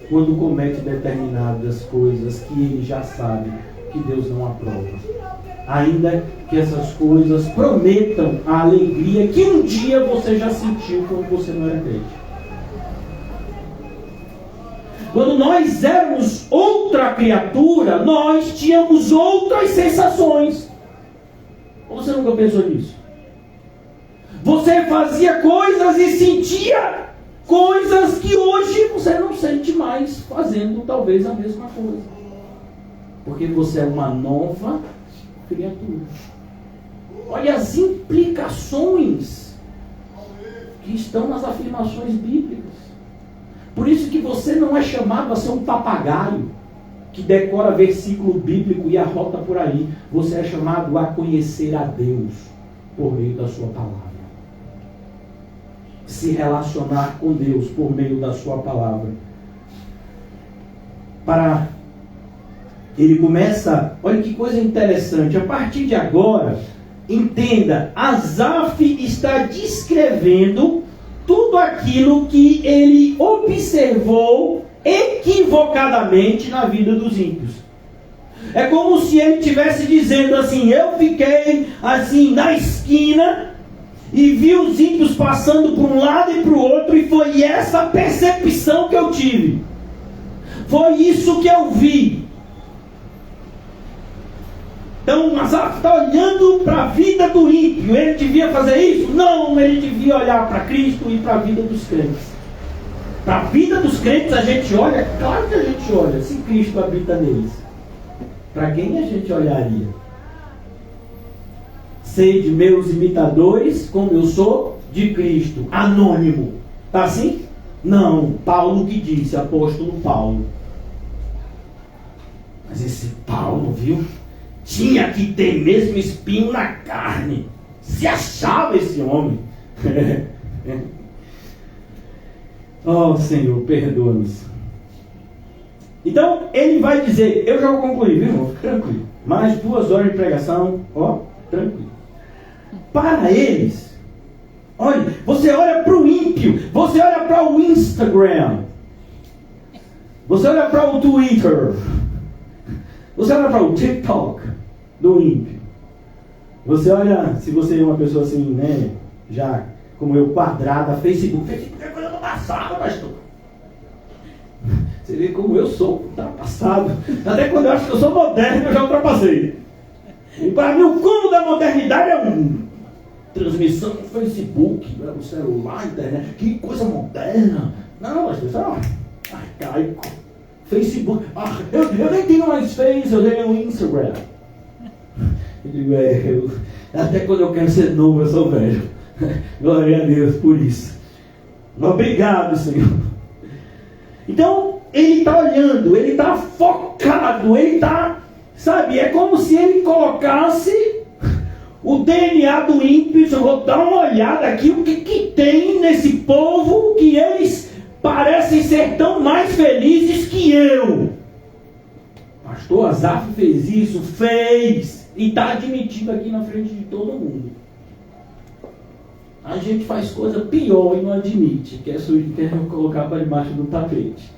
quando comete determinadas coisas que ele já sabe que Deus não aprova. Ainda que essas coisas prometam a alegria que um dia você já sentiu quando você não era crente. Quando nós éramos outra criatura, nós tínhamos outras sensações. Ou você nunca pensou nisso? Você fazia coisas e sentia coisas que hoje você não sente mais fazendo talvez a mesma coisa. Porque você é uma nova criatura. Olha as implicações que estão nas afirmações bíblicas. Por isso que você não é chamado a ser um papagaio que decora versículo bíblico e arrota por aí. Você é chamado a conhecer a Deus por meio da sua palavra. Se relacionar com Deus por meio da sua palavra. Ele começa, olha que coisa interessante, a partir de agora, entenda, Asaf está descrevendo tudo aquilo que ele observou equivocadamente na vida dos ímpios. É como se ele estivesse dizendo assim: eu fiquei assim na esquina e vi os ímpios passando para um lado e para o outro, e foi essa percepção que eu tive. Foi isso que eu vi. Então, Asaf está olhando para a vida do ímpio. Ele devia fazer isso? Não, ele devia olhar para Cristo e para a vida dos crentes. Para a vida dos crentes a gente olha, claro que a gente olha, se Cristo habita neles. Para quem a gente olharia? Sede meus imitadores, como eu sou de Cristo. Anônimo. Está assim? Não, Paulo que disse, apóstolo Paulo. Mas esse Paulo, viu? Tinha que ter mesmo espinho na carne. Se achava esse homem. Oh, Senhor, perdoa-nos. Então, ele vai dizer, eu já vou concluir, viu, irmão? Fica tranquilo. Mais 2 horas de pregação, ó, tranquilo. Para eles, olha, você olha para o ímpio, você olha para o Instagram, você olha para o Twitter, você olha para o TikTok do ímpio. Você olha, se você é uma pessoa assim, né, já como eu, quadrada, Facebook é coisa do passado, pastor. Você vê como eu sou ultrapassado. Até quando eu acho que eu sou moderno, eu já ultrapassei. E para mim o cúmulo da modernidade é transmissão no Facebook, no celular, internet. Que coisa moderna. Não, mas isso é arcaico. Facebook. Eu nem tenho mais Face, eu tenho Instagram. Eu digo, até quando eu quero ser novo, eu sou velho. Glória a Deus por isso. Obrigado, Senhor. Então, ele está olhando, ele está focado, ele está, sabe, é como se ele colocasse o DNA do ímpio. Eu vou dar uma olhada aqui, o que tem nesse povo que eles parecem ser tão mais felizes que eu. Pastor Asaf fez isso, fez, e está admitido aqui na frente de todo mundo. A gente faz coisa pior e não admite, quer colocar para debaixo do tapete.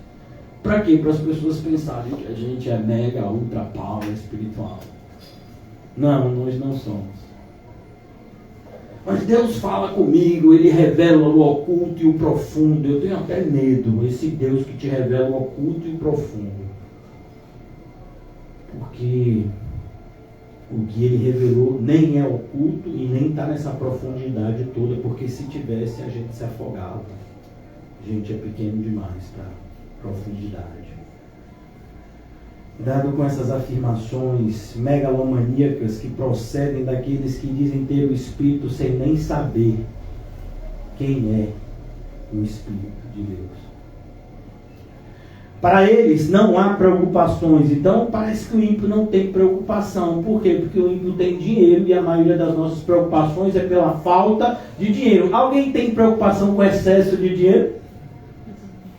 Para quê? Para as pessoas pensarem que a gente é mega, ultra power espiritual. Não, nós não somos. Mas Deus fala comigo, Ele revela o oculto e o profundo. Eu tenho até medo, esse Deus que te revela o oculto e o profundo. Porque o que Ele revelou nem é oculto e nem está nessa profundidade toda, porque se tivesse a gente se afogava. A gente é pequeno demais para profundidade. Cuidado com essas afirmações megalomaníacas que procedem daqueles que dizem ter o Espírito sem nem saber quem é o Espírito de Deus. Para eles não há preocupações. Então parece que o ímpio não tem preocupação. Por quê? Porque o ímpio tem dinheiro e a maioria das nossas preocupações é pela falta de dinheiro. Alguém tem preocupação com excesso de dinheiro?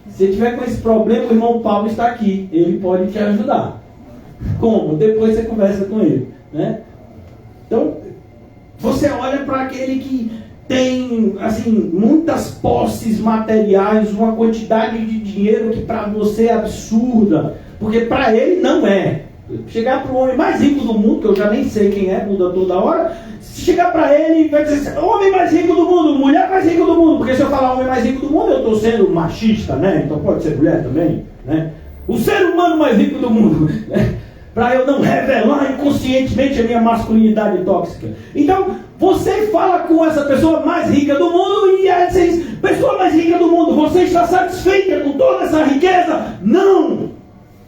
Se tiver com esse problema, o irmão Paulo está aqui. Ele pode te ajudar. Como? Depois você conversa com ele, né? Então, você olha para aquele que tem, assim, muitas posses materiais, uma quantidade de dinheiro que para você é absurda, porque para ele não é. Chegar para o homem mais rico do mundo, que eu já nem sei quem é, muda toda hora, se chegar para ele e vai dizer, homem mais rico do mundo, mulher mais rica do mundo, porque se eu falar homem mais rico do mundo, eu estou sendo machista, né? Então pode ser mulher também, né? O ser humano mais rico do mundo, né? Para eu não revelar inconscientemente a minha masculinidade tóxica. Então, você fala com essa pessoa mais rica do mundo e ela diz, pessoa mais rica do mundo, você está satisfeita com toda essa riqueza? Não!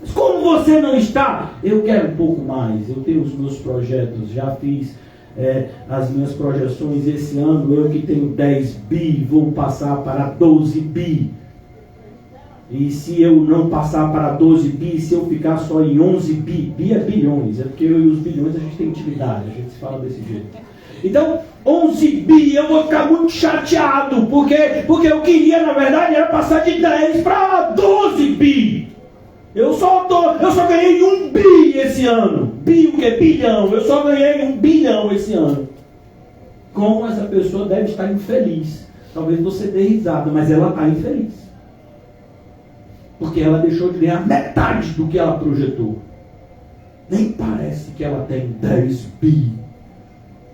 Mas como você não está? Eu quero um pouco mais, eu tenho os meus projetos, já fiz as minhas projeções esse ano, eu que tenho 10 bi, vou passar para 12 bi. E se eu não passar para 12 bi, se eu ficar só em 11 bi, bi é bilhões, é porque eu e os bilhões a gente tem intimidade, a gente se fala desse jeito. Então, 11 bi, eu vou ficar muito chateado, porque eu queria, na verdade, era passar de 10 para 12 bi. Eu só ganhei 1 bi esse ano. Bi o quê? Bilhão. Eu só ganhei 1 bilhão esse ano. Como essa pessoa deve estar infeliz? Talvez você dê risada, mas ela está infeliz. Porque ela deixou de ganhar metade do que ela projetou. Nem parece que ela tem 10 bi.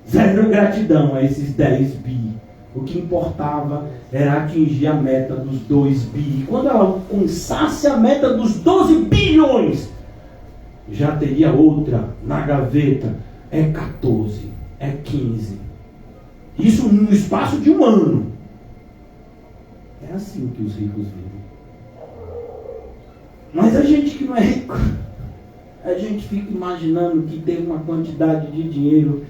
Zero gratidão a esses 10 bi. O que importava era atingir a meta dos 2 bi. E quando ela alcançasse a meta dos 12 bilhões, já teria outra na gaveta. É 14, é 15. Isso no espaço de um ano. É assim que os ricos vivem. Mas a gente que não é rico, a gente fica imaginando que tem uma quantidade de dinheiro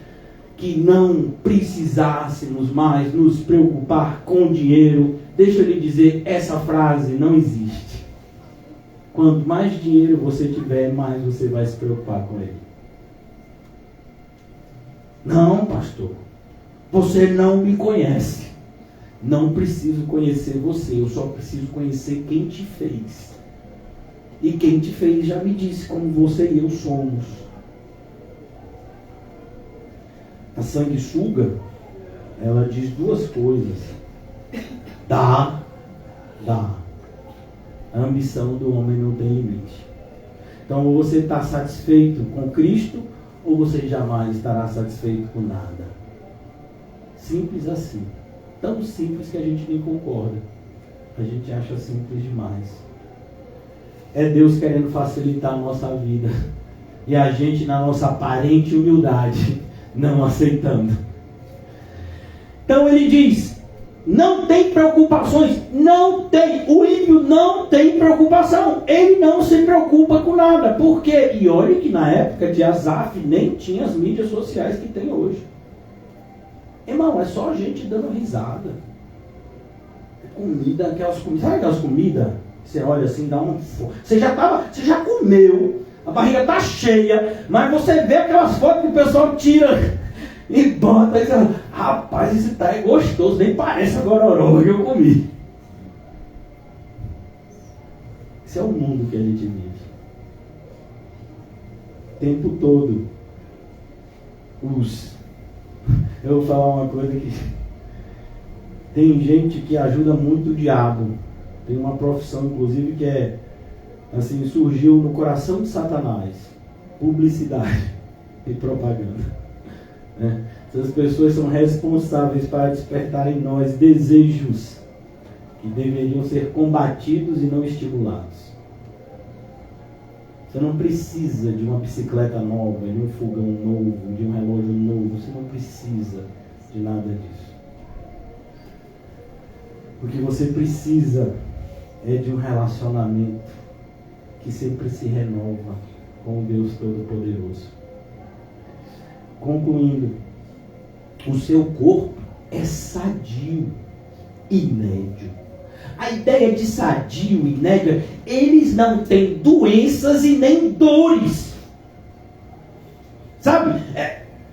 que não precisássemos mais nos preocupar com dinheiro. Deixa eu lhe dizer, essa frase não existe. Quanto mais dinheiro você tiver, mais você vai se preocupar com ele. Não, pastor, você não me conhece. Não preciso conhecer você, eu só preciso conhecer quem te fez. E quem te fez já me disse como você e eu somos. A sanguessuga, ela diz duas coisas. Dá. A ambição do homem não tem limite. Então, ou você está satisfeito com Cristo, ou você jamais estará satisfeito com nada. Simples assim. Tão simples que a gente nem concorda. A gente acha simples demais. É Deus querendo facilitar a nossa vida. E a gente, na nossa aparente humildade, não aceitando. Então ele diz, não tem preocupações, não tem, o ímpio não tem preocupação, ele não se preocupa com nada. Por quê? E olha que na época de Asaf nem tinha as mídias sociais que tem hoje. Irmão, é só gente dando risada. Comida, aquelas comidas, sabe aquelas comidas? Você olha assim, dá uma fome. Você já comeu, a barriga tá cheia, mas você vê aquelas fotos que o pessoal tira e bota e fala, rapaz, esse tá gostoso, nem parece a gororoba que eu comi. Esse é o mundo que a gente vive. O tempo todo. Eu vou falar uma coisa que tem gente que ajuda muito o diabo. Tem uma profissão, inclusive, que é assim, surgiu no coração de Satanás: publicidade e propaganda. Essas pessoas são responsáveis para despertar em nós desejos que deveriam ser combatidos e não estimulados. Você não precisa de uma bicicleta nova, de um fogão novo, de um relógio novo. Você não precisa de nada disso. O que você precisa é de um relacionamento que sempre se renova com o Deus Todo-Poderoso. Concluindo, o seu corpo é sadio e nédio. A ideia de sadio e nédio, eles não têm doenças e nem dores. Sabe?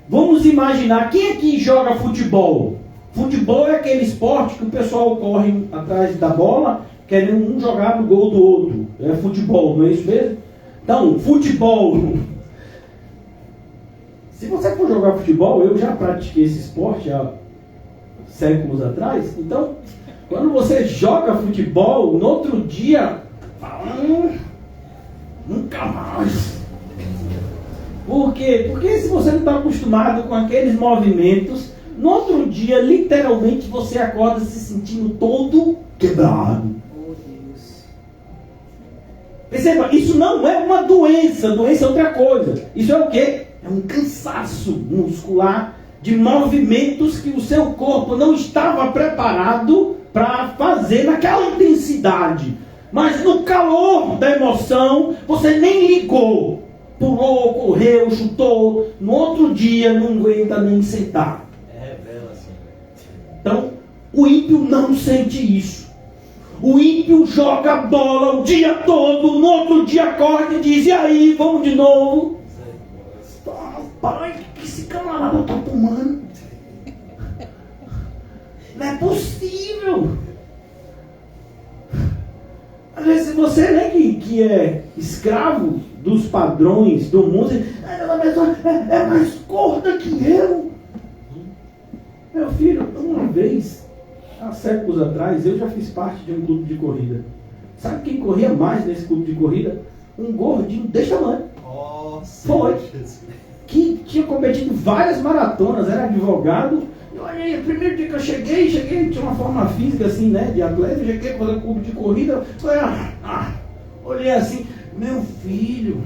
Vamos imaginar, quem aqui joga futebol? Futebol é aquele esporte que o pessoal corre atrás da bola, querendo um jogar no gol do outro. É futebol, não é isso mesmo? Então, futebol. Se você for jogar futebol, eu já pratiquei esse esporte há séculos atrás. Então, quando você joga futebol, no outro dia, fala, nunca mais. Por quê? Porque se você não está acostumado com aqueles movimentos, no outro dia, literalmente, você acorda se sentindo todo quebrado. Oh, Deus. Perceba, isso não é uma doença. Doença é outra coisa. Isso é o quê? É um cansaço muscular de movimentos que o seu corpo não estava preparado para fazer naquela intensidade. Mas no calor da emoção, você nem ligou. Pulou, correu, chutou. No outro dia, não aguenta nem sentar. Então, o ímpio não sente isso. O ímpio joga bola o dia todo, no outro dia acorda e diz, e aí, vamos de novo? Pai, que esse camarada tá tomando? Não é possível. Às vezes você, né, que é escravo dos padrões do mundo, é mais gorda que eu. Meu filho, uma vez, há séculos atrás, eu já fiz parte de um clube de corrida. Sabe quem corria mais nesse clube de corrida? Um gordinho desse tamanho. Nossa, foi. Que tinha competido várias maratonas, era advogado. Eu olhei, o primeiro dia que eu cheguei, tinha uma forma física assim, né, de atleta, eu cheguei para fazer um clube de corrida, falei, olhei assim, meu filho.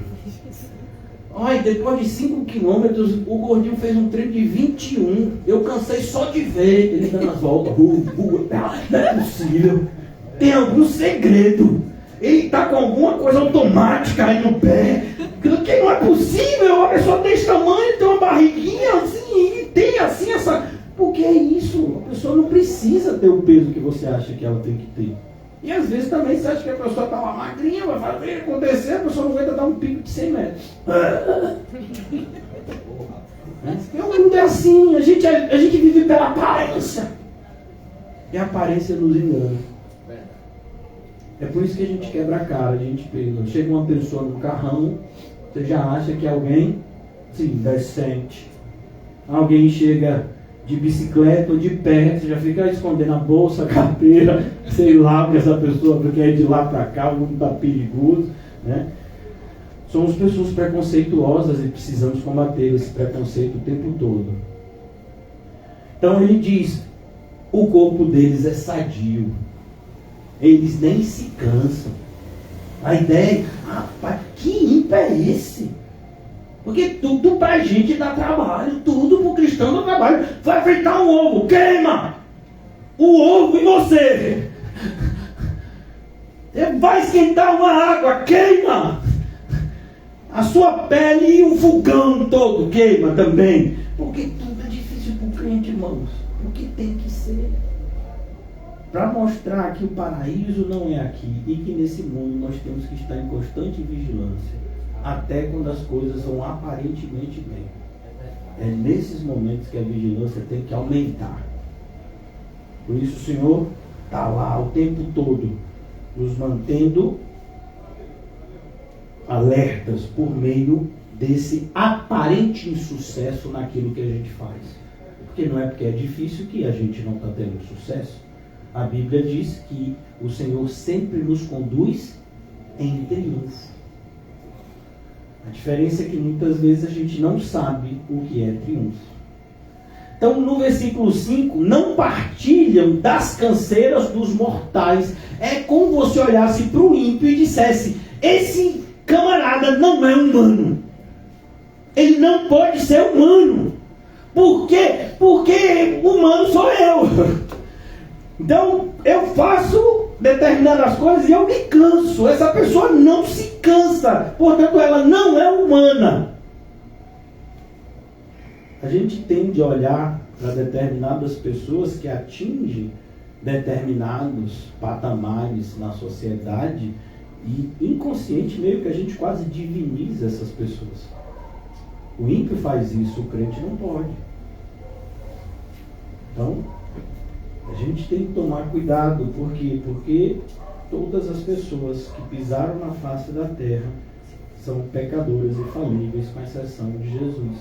Olha, depois de 5 quilômetros, o gordinho fez um treino de 21. Eu cansei só de ver ele dando as voltas. Não é possível. Tem algum segredo. Ele está com alguma coisa automática aí no pé. Que não é possível. Uma pessoa desse tamanho tem uma barriguinha assim. E tem assim essa... Porque é isso. A pessoa não precisa ter o peso que você acha que ela tem que ter. E às vezes também você acha que a pessoa está uma magrinha, vai fazer acontecer, a pessoa não aguenta dar um pico de 100 metros. O mundo é assim, a gente vive pela aparência. E a aparência nos engana. É por isso que a gente quebra a cara, a gente pega. Chega uma pessoa no carrão, você já acha que é alguém, sim, decente. Alguém chega de bicicleta ou de pé, você já fica escondendo a bolsa, a carteira, sei lá, porque essa pessoa quer ir de lá para cá, o mundo está perigoso, né? Somos pessoas preconceituosas e precisamos combater esse preconceito o tempo todo. Então ele diz, o corpo deles é sadio, eles nem se cansam. A ideia é, rapaz, que ímpio é esse? Porque tudo pra gente dá trabalho, tudo pro cristão dá trabalho. Vai fritar um ovo, queima o ovo em você. Vai esquentar uma água, queima. A sua pele e o fogão todo queima também. Porque tudo é difícil para o crente, irmãos. Porque tem que ser. Para mostrar que o paraíso não é aqui e que nesse mundo nós temos que estar em constante vigilância. Até quando as coisas vão aparentemente bem. É nesses momentos que a vigilância tem que aumentar. Por isso o Senhor está lá o tempo todo, nos mantendo alertas por meio desse aparente insucesso naquilo que a gente faz. Porque não é porque é difícil que a gente não está tendo sucesso. A Bíblia diz que o Senhor sempre nos conduz em triunfo. A diferença é que muitas vezes a gente não sabe o que é triunfo. Então, no versículo 5, não partilham das canseiras dos mortais. É como você olhasse para o ímpio e dissesse: esse camarada não é humano. Ele não pode ser humano. Por quê? Porque humano sou eu. Então, eu faço determinadas coisas e eu me canso. Essa pessoa não se cansa. Portanto, ela não é humana. A gente tende a olhar para determinadas pessoas que atingem determinados patamares na sociedade e inconsciente meio que a gente quase diviniza essas pessoas. O ímpio faz isso, o crente não pode. Então, a gente tem que tomar cuidado. Por quê? Porque todas as pessoas que pisaram na face da terra são pecadoras e falíveis, com exceção de Jesus.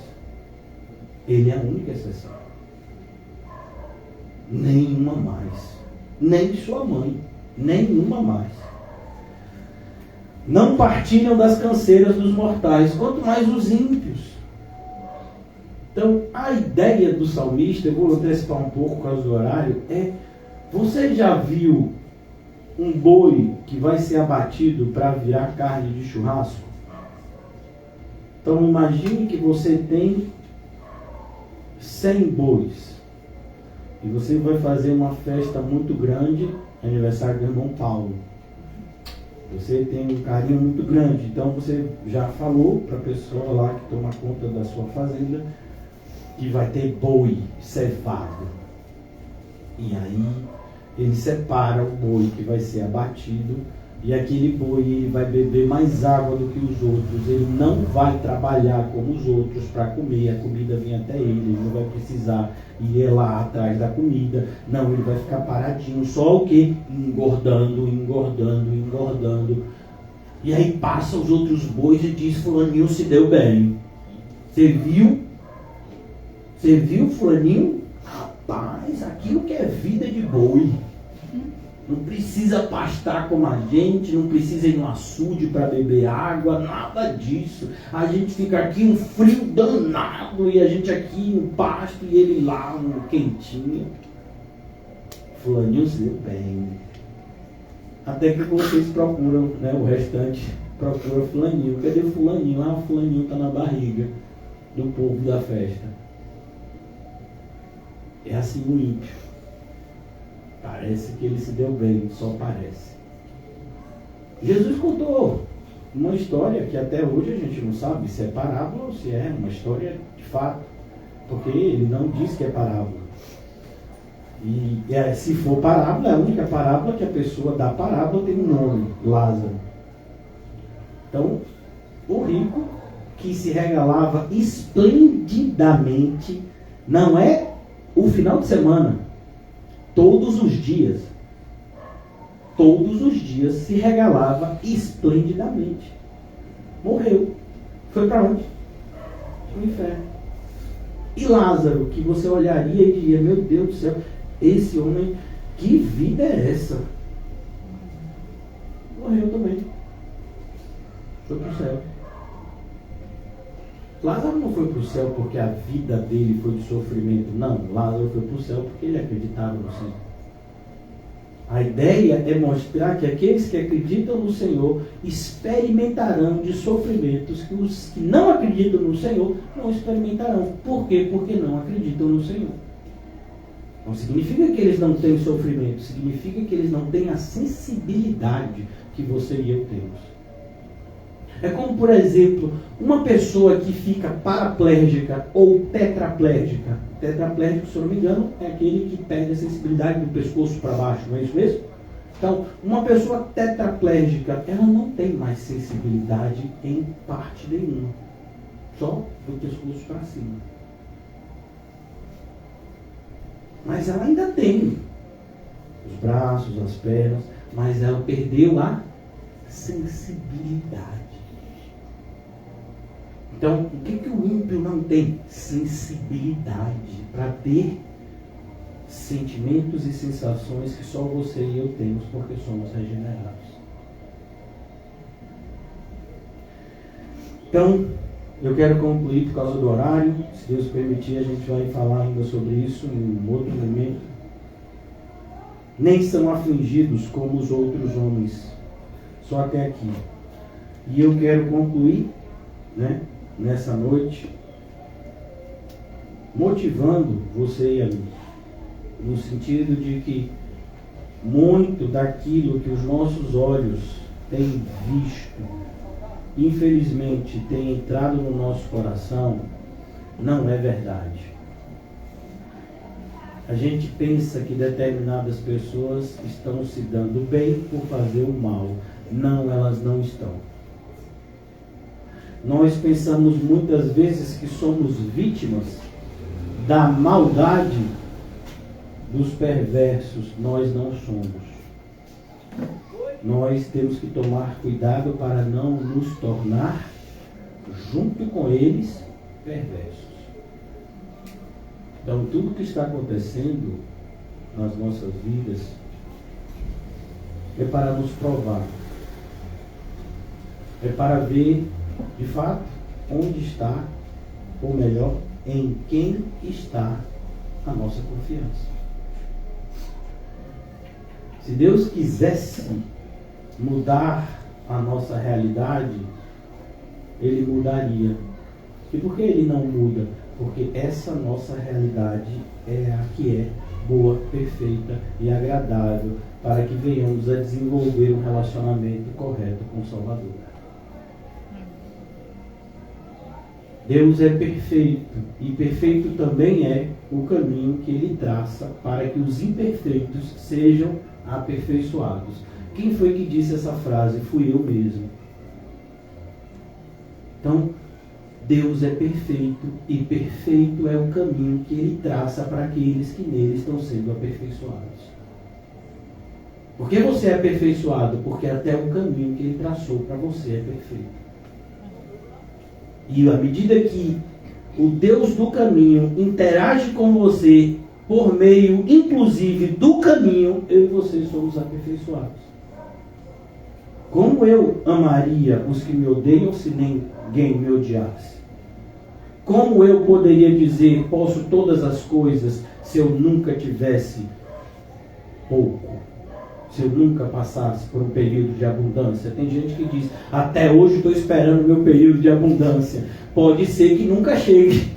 Ele é a única exceção. Nenhuma mais. Nem sua mãe. Nenhuma mais. Não partilham das canseiras dos mortais, quanto mais os ímpios. Então, a ideia do salmista, eu vou antecipar um pouco por causa do horário, é: você já viu um boi que vai ser abatido para virar carne de churrasco? Então, imagine que você tem 100 bois e você vai fazer uma festa muito grande, aniversário do irmão Paulo. Você tem um carinho muito grande, então você já falou para a pessoa lá que toma conta da sua fazenda que vai ter boi cevado. E aí ele separa o boi que vai ser abatido, e aquele boi ele vai beber mais água do que os outros. Ele não vai trabalhar como os outros para comer, a comida vem até ele não vai precisar ir lá atrás da comida. Não, ele vai ficar paradinho, só o quê? Engordando, engordando, engordando. E aí passa os outros bois e diz: fulaninho se deu bem. Você viu? Você viu, fulaninho? Rapaz, aquilo que é vida de boi. Não precisa pastar como a gente, não precisa ir no açude para beber água, nada disso. A gente fica aqui um frio danado e a gente aqui no pasto e ele lá no quentinho. Fulaninho se deu bem. Até que vocês procuram, né, o restante procura fulaninho. Cadê fulaninho? Ah, fulaninho está na barriga do povo da festa. É assim o ímpio. Parece que ele se deu bem, só parece. Jesus contou uma história que até hoje a gente não sabe se é parábola ou se é uma história de fato. Porque ele não diz que é parábola. E se for parábola, é a única parábola que a pessoa da parábola tem um nome: Lázaro. Então, o rico que se regalava esplendidamente, não é o final de semana, todos os dias se regalava esplendidamente. Morreu. Foi para onde? Para o inferno. E Lázaro, que você olharia e diria: meu Deus do céu, esse homem, que vida é essa? Morreu também. Foi para o céu. Lázaro não foi para o céu porque a vida dele foi de sofrimento. Não, Lázaro foi para o céu porque ele acreditava no Senhor. A ideia é mostrar que aqueles que acreditam no Senhor experimentarão de sofrimentos que os que não acreditam no Senhor não experimentarão. Por quê? Porque não acreditam no Senhor. Não significa que eles não têm sofrimento, significa que eles não têm a sensibilidade que você e eu temos. É como, por exemplo, uma pessoa que fica paraplégica ou tetraplégica. Tetraplégico, se eu não me engano, é aquele que perde a sensibilidade do pescoço para baixo, não é isso mesmo? Então, uma pessoa tetraplégica, ela não tem mais sensibilidade em parte nenhuma. Só do pescoço para cima. Mas ela ainda tem os braços, as pernas, mas ela perdeu a sensibilidade. Então, o que o ímpio não tem? Sensibilidade para ter sentimentos e sensações que só você e eu temos porque somos regenerados. Então, eu quero concluir por causa do horário. Se Deus permitir, a gente vai falar ainda sobre isso em um outro momento. Nem são afligidos como os outros homens. Só até aqui. E eu quero concluir, nessa noite, motivando você e a mim, no sentido de que muito daquilo que os nossos olhos têm visto, infelizmente tem entrado no nosso coração, não é verdade. A gente pensa que determinadas pessoas estão se dando bem por fazer o mal. Não, elas não estão. Nós pensamos muitas vezes que somos vítimas da maldade dos perversos. Nós não somos. Nós temos que tomar cuidado para não nos tornar, junto com eles, perversos. Então, tudo que está acontecendo nas nossas vidas é para nos provar. É para ver, de fato, onde está, ou melhor, em quem está a nossa confiança. Se Deus quisesse mudar a nossa realidade, Ele mudaria. E por que Ele não muda? Porque essa nossa realidade é a que é boa, perfeita e agradável para que venhamos a desenvolver um relacionamento correto com o Salvador. Deus é perfeito, e perfeito também é o caminho que Ele traça para que os imperfeitos sejam aperfeiçoados. Quem foi que disse essa frase? Fui eu mesmo. Então, Deus é perfeito, e perfeito é o caminho que Ele traça para aqueles que nele estão sendo aperfeiçoados. Por que você é aperfeiçoado? Porque até o caminho que Ele traçou para você é perfeito. E à medida que o Deus do caminho interage com você por meio, inclusive, do caminho, eu e você somos aperfeiçoados. Como eu amaria os que me odeiam se ninguém me odiasse? Como eu poderia dizer, posso todas as coisas, se eu nunca tivesse pouco? Se eu nunca passasse por um período de abundância? Tem gente que diz, até hoje estou esperando o meu período de abundância. Pode ser que nunca chegue.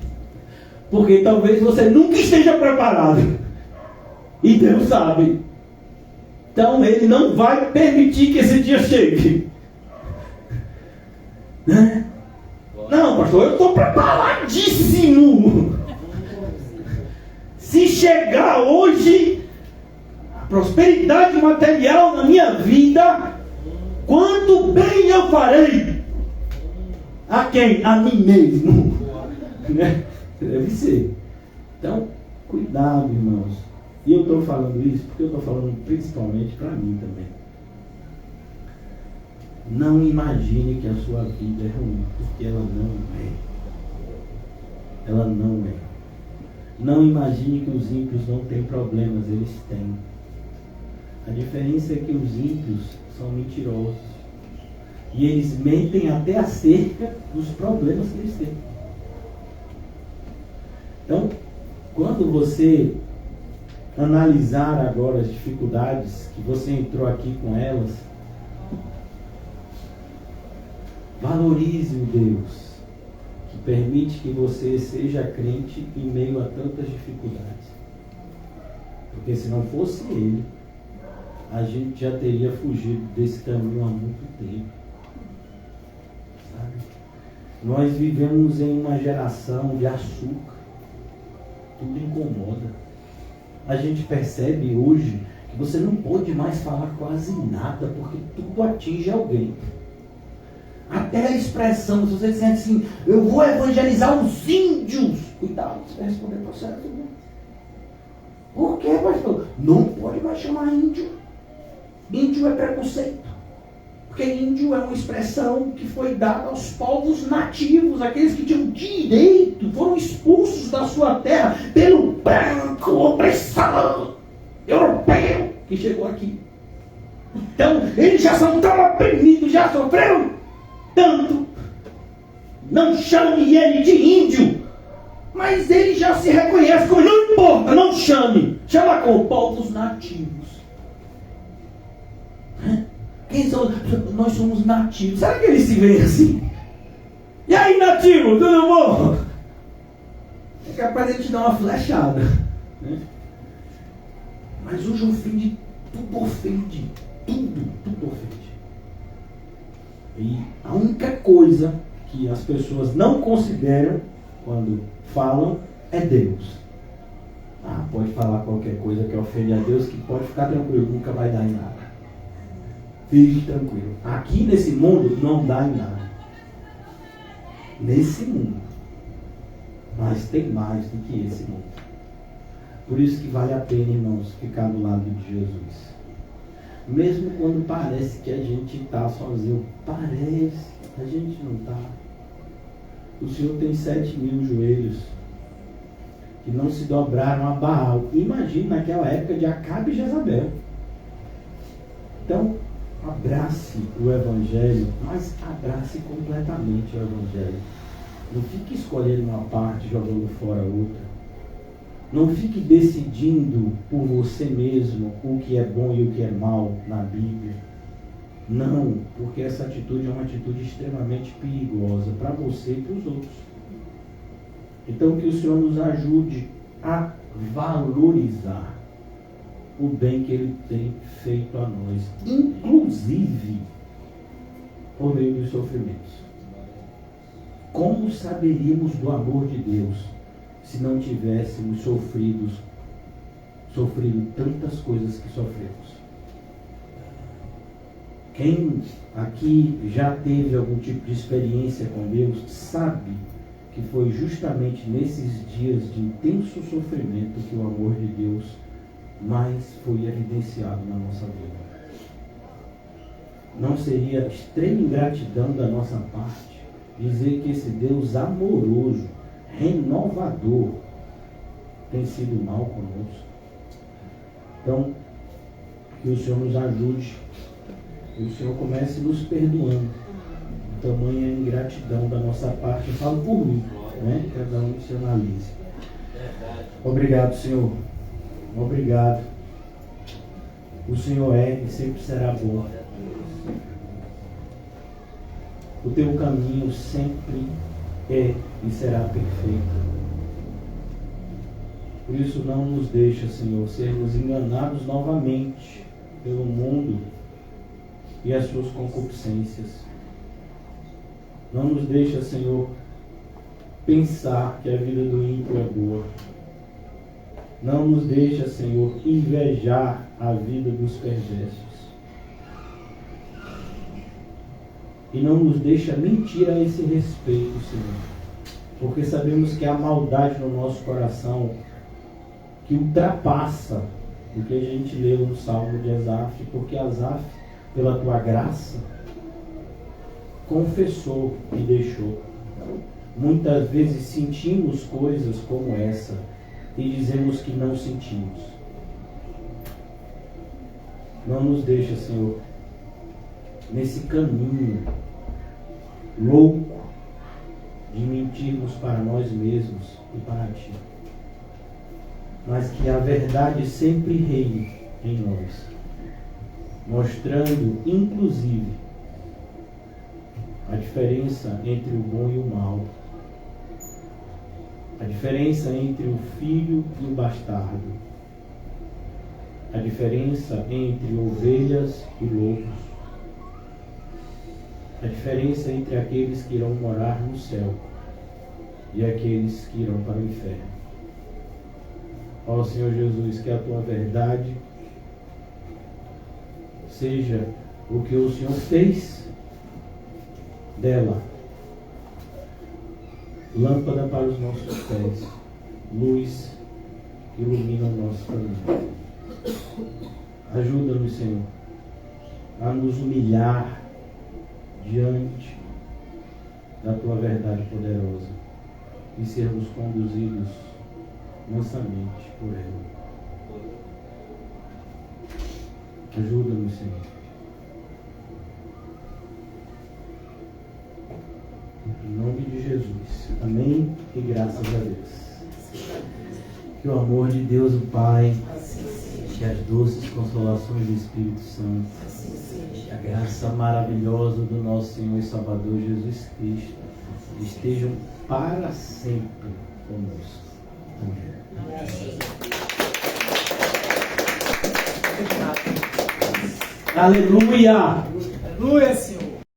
Porque talvez você nunca esteja preparado. E Deus sabe. Então Ele não vai permitir que esse dia chegue. Né? Não, pastor, eu estou preparadíssimo. Se chegar hoje a prosperidade material na minha vida, quanto bem eu farei. A quem? A mim mesmo. Né? Deve ser. Então, cuidado, irmãos. E eu estou falando isso porque eu estou falando principalmente para mim também. Não imagine que a sua vida é ruim, porque ela não é. Ela não é. Não imagine que os ímpios não têm problemas, eles têm. A diferença é que os ímpios são mentirosos. E eles mentem até acerca dos problemas que eles têm. Então, quando você analisar agora as dificuldades que você entrou aqui com elas, valorize o Deus que permite que você seja crente em meio a tantas dificuldades. Porque se não fosse Ele, a gente já teria fugido desse caminho há muito tempo. Sabe? Nós vivemos em uma geração de açúcar. Tudo incomoda. A gente percebe hoje que você não pode mais falar quase nada, porque tudo atinge alguém. Até a expressão, se você disser assim, eu vou evangelizar os índios. Cuidado, você vai responder processo. Né? Por quê, pastor? Não pode mais chamar índio. Índio é preconceito. Porque índio é uma expressão que foi dada aos povos nativos, aqueles que tinham direito, foram expulsos da sua terra pelo branco opressor europeu que chegou aqui. Então, eles já são tão oprimidos, já sofreram tanto. Não chame ele de índio, mas ele já se reconhece como, não importa, não chame. Chama como povos nativos. Quem são? Nós somos nativos. Será que eles se veem assim? E aí, nativo, tudo bom? É capaz de a gente dar uma flechada. Né? Mas hoje ofende, tudo ofende. Tudo ofende. E a única coisa que as pessoas não consideram quando falam é Deus. Pode falar qualquer coisa que ofende a Deus, que pode ficar tranquilo, nunca vai dar em nada. Fique tranquilo. Aqui nesse mundo não dá em nada. Nesse mundo. Mas tem mais do que esse mundo. Por isso que vale a pena, irmãos, ficar do lado de Jesus. Mesmo quando parece que a gente está sozinho. Parece, a gente não está. O Senhor tem 7.000 joelhos que não se dobraram a Baal. Imagina naquela época de Acabe e Jezabel. Então, abrace o Evangelho, mas abrace completamente o Evangelho. Não fique escolhendo uma parte e jogando fora a outra. Não fique decidindo por você mesmo o que é bom e o que é mal na Bíblia. Não, porque essa atitude é uma atitude extremamente perigosa para você e para os outros. Então que o Senhor nos ajude a valorizar o bem que Ele tem feito a nós, inclusive por meio dos sofrimentos. Como saberíamos do amor de Deus se não tivéssemos sofrido tantas coisas que sofremos? Quem aqui já teve algum tipo de experiência com Deus sabe que foi justamente nesses dias de intenso sofrimento que o amor de Deus mais foi evidenciado na nossa vida. Não seria extrema ingratidão da nossa parte dizer que esse Deus amoroso, renovador, tem sido mal conosco? Então, que o Senhor nos ajude, que o Senhor comece nos perdoando. Tamanha ingratidão da nossa parte, eu falo por mim, né? Cada um se analise. Obrigado, Senhor. Obrigado. O Senhor é e sempre será bom. O teu caminho sempre é e será perfeito. Por isso não nos deixa, Senhor, sermos enganados novamente pelo mundo e as suas concupiscências. Não nos deixa, Senhor, pensar que a vida do ímpio é boa. Não nos deixa, Senhor, invejar a vida dos perversos. E não nos deixa mentir a esse respeito, Senhor. Porque sabemos que há maldade no nosso coração que ultrapassa o que a gente leu no Salmo de Asaf, porque Asaf, pela tua graça, confessou e deixou. Muitas vezes sentimos coisas como essa e dizemos que não sentimos. Não nos deixa, Senhor, nesse caminho louco de mentirmos para nós mesmos e para Ti. mas que a verdade sempre reine em nós, mostrando, inclusive, a diferença entre o bom e o mal, a diferença entre o filho e o bastardo, a diferença entre ovelhas e lobos, a diferença entre aqueles que irão morar no céu e aqueles que irão para o inferno. Ó Senhor Jesus, que a tua verdade seja o que o Senhor fez dela, lâmpada para os nossos pés, luz que ilumina o nosso caminho. Ajuda-nos, Senhor, a nos humilhar diante da tua verdade poderosa e sermos conduzidos mansamente por ela. Ajuda-nos, Senhor. Em nome de Jesus. Amém e graças a Deus. Que o amor de Deus, o Pai, que as doces consolações do Espírito Santo, que a graça maravilhosa do nosso Senhor e Salvador Jesus Cristo estejam para sempre conosco. Amém. Aleluia! Aleluia, Senhor.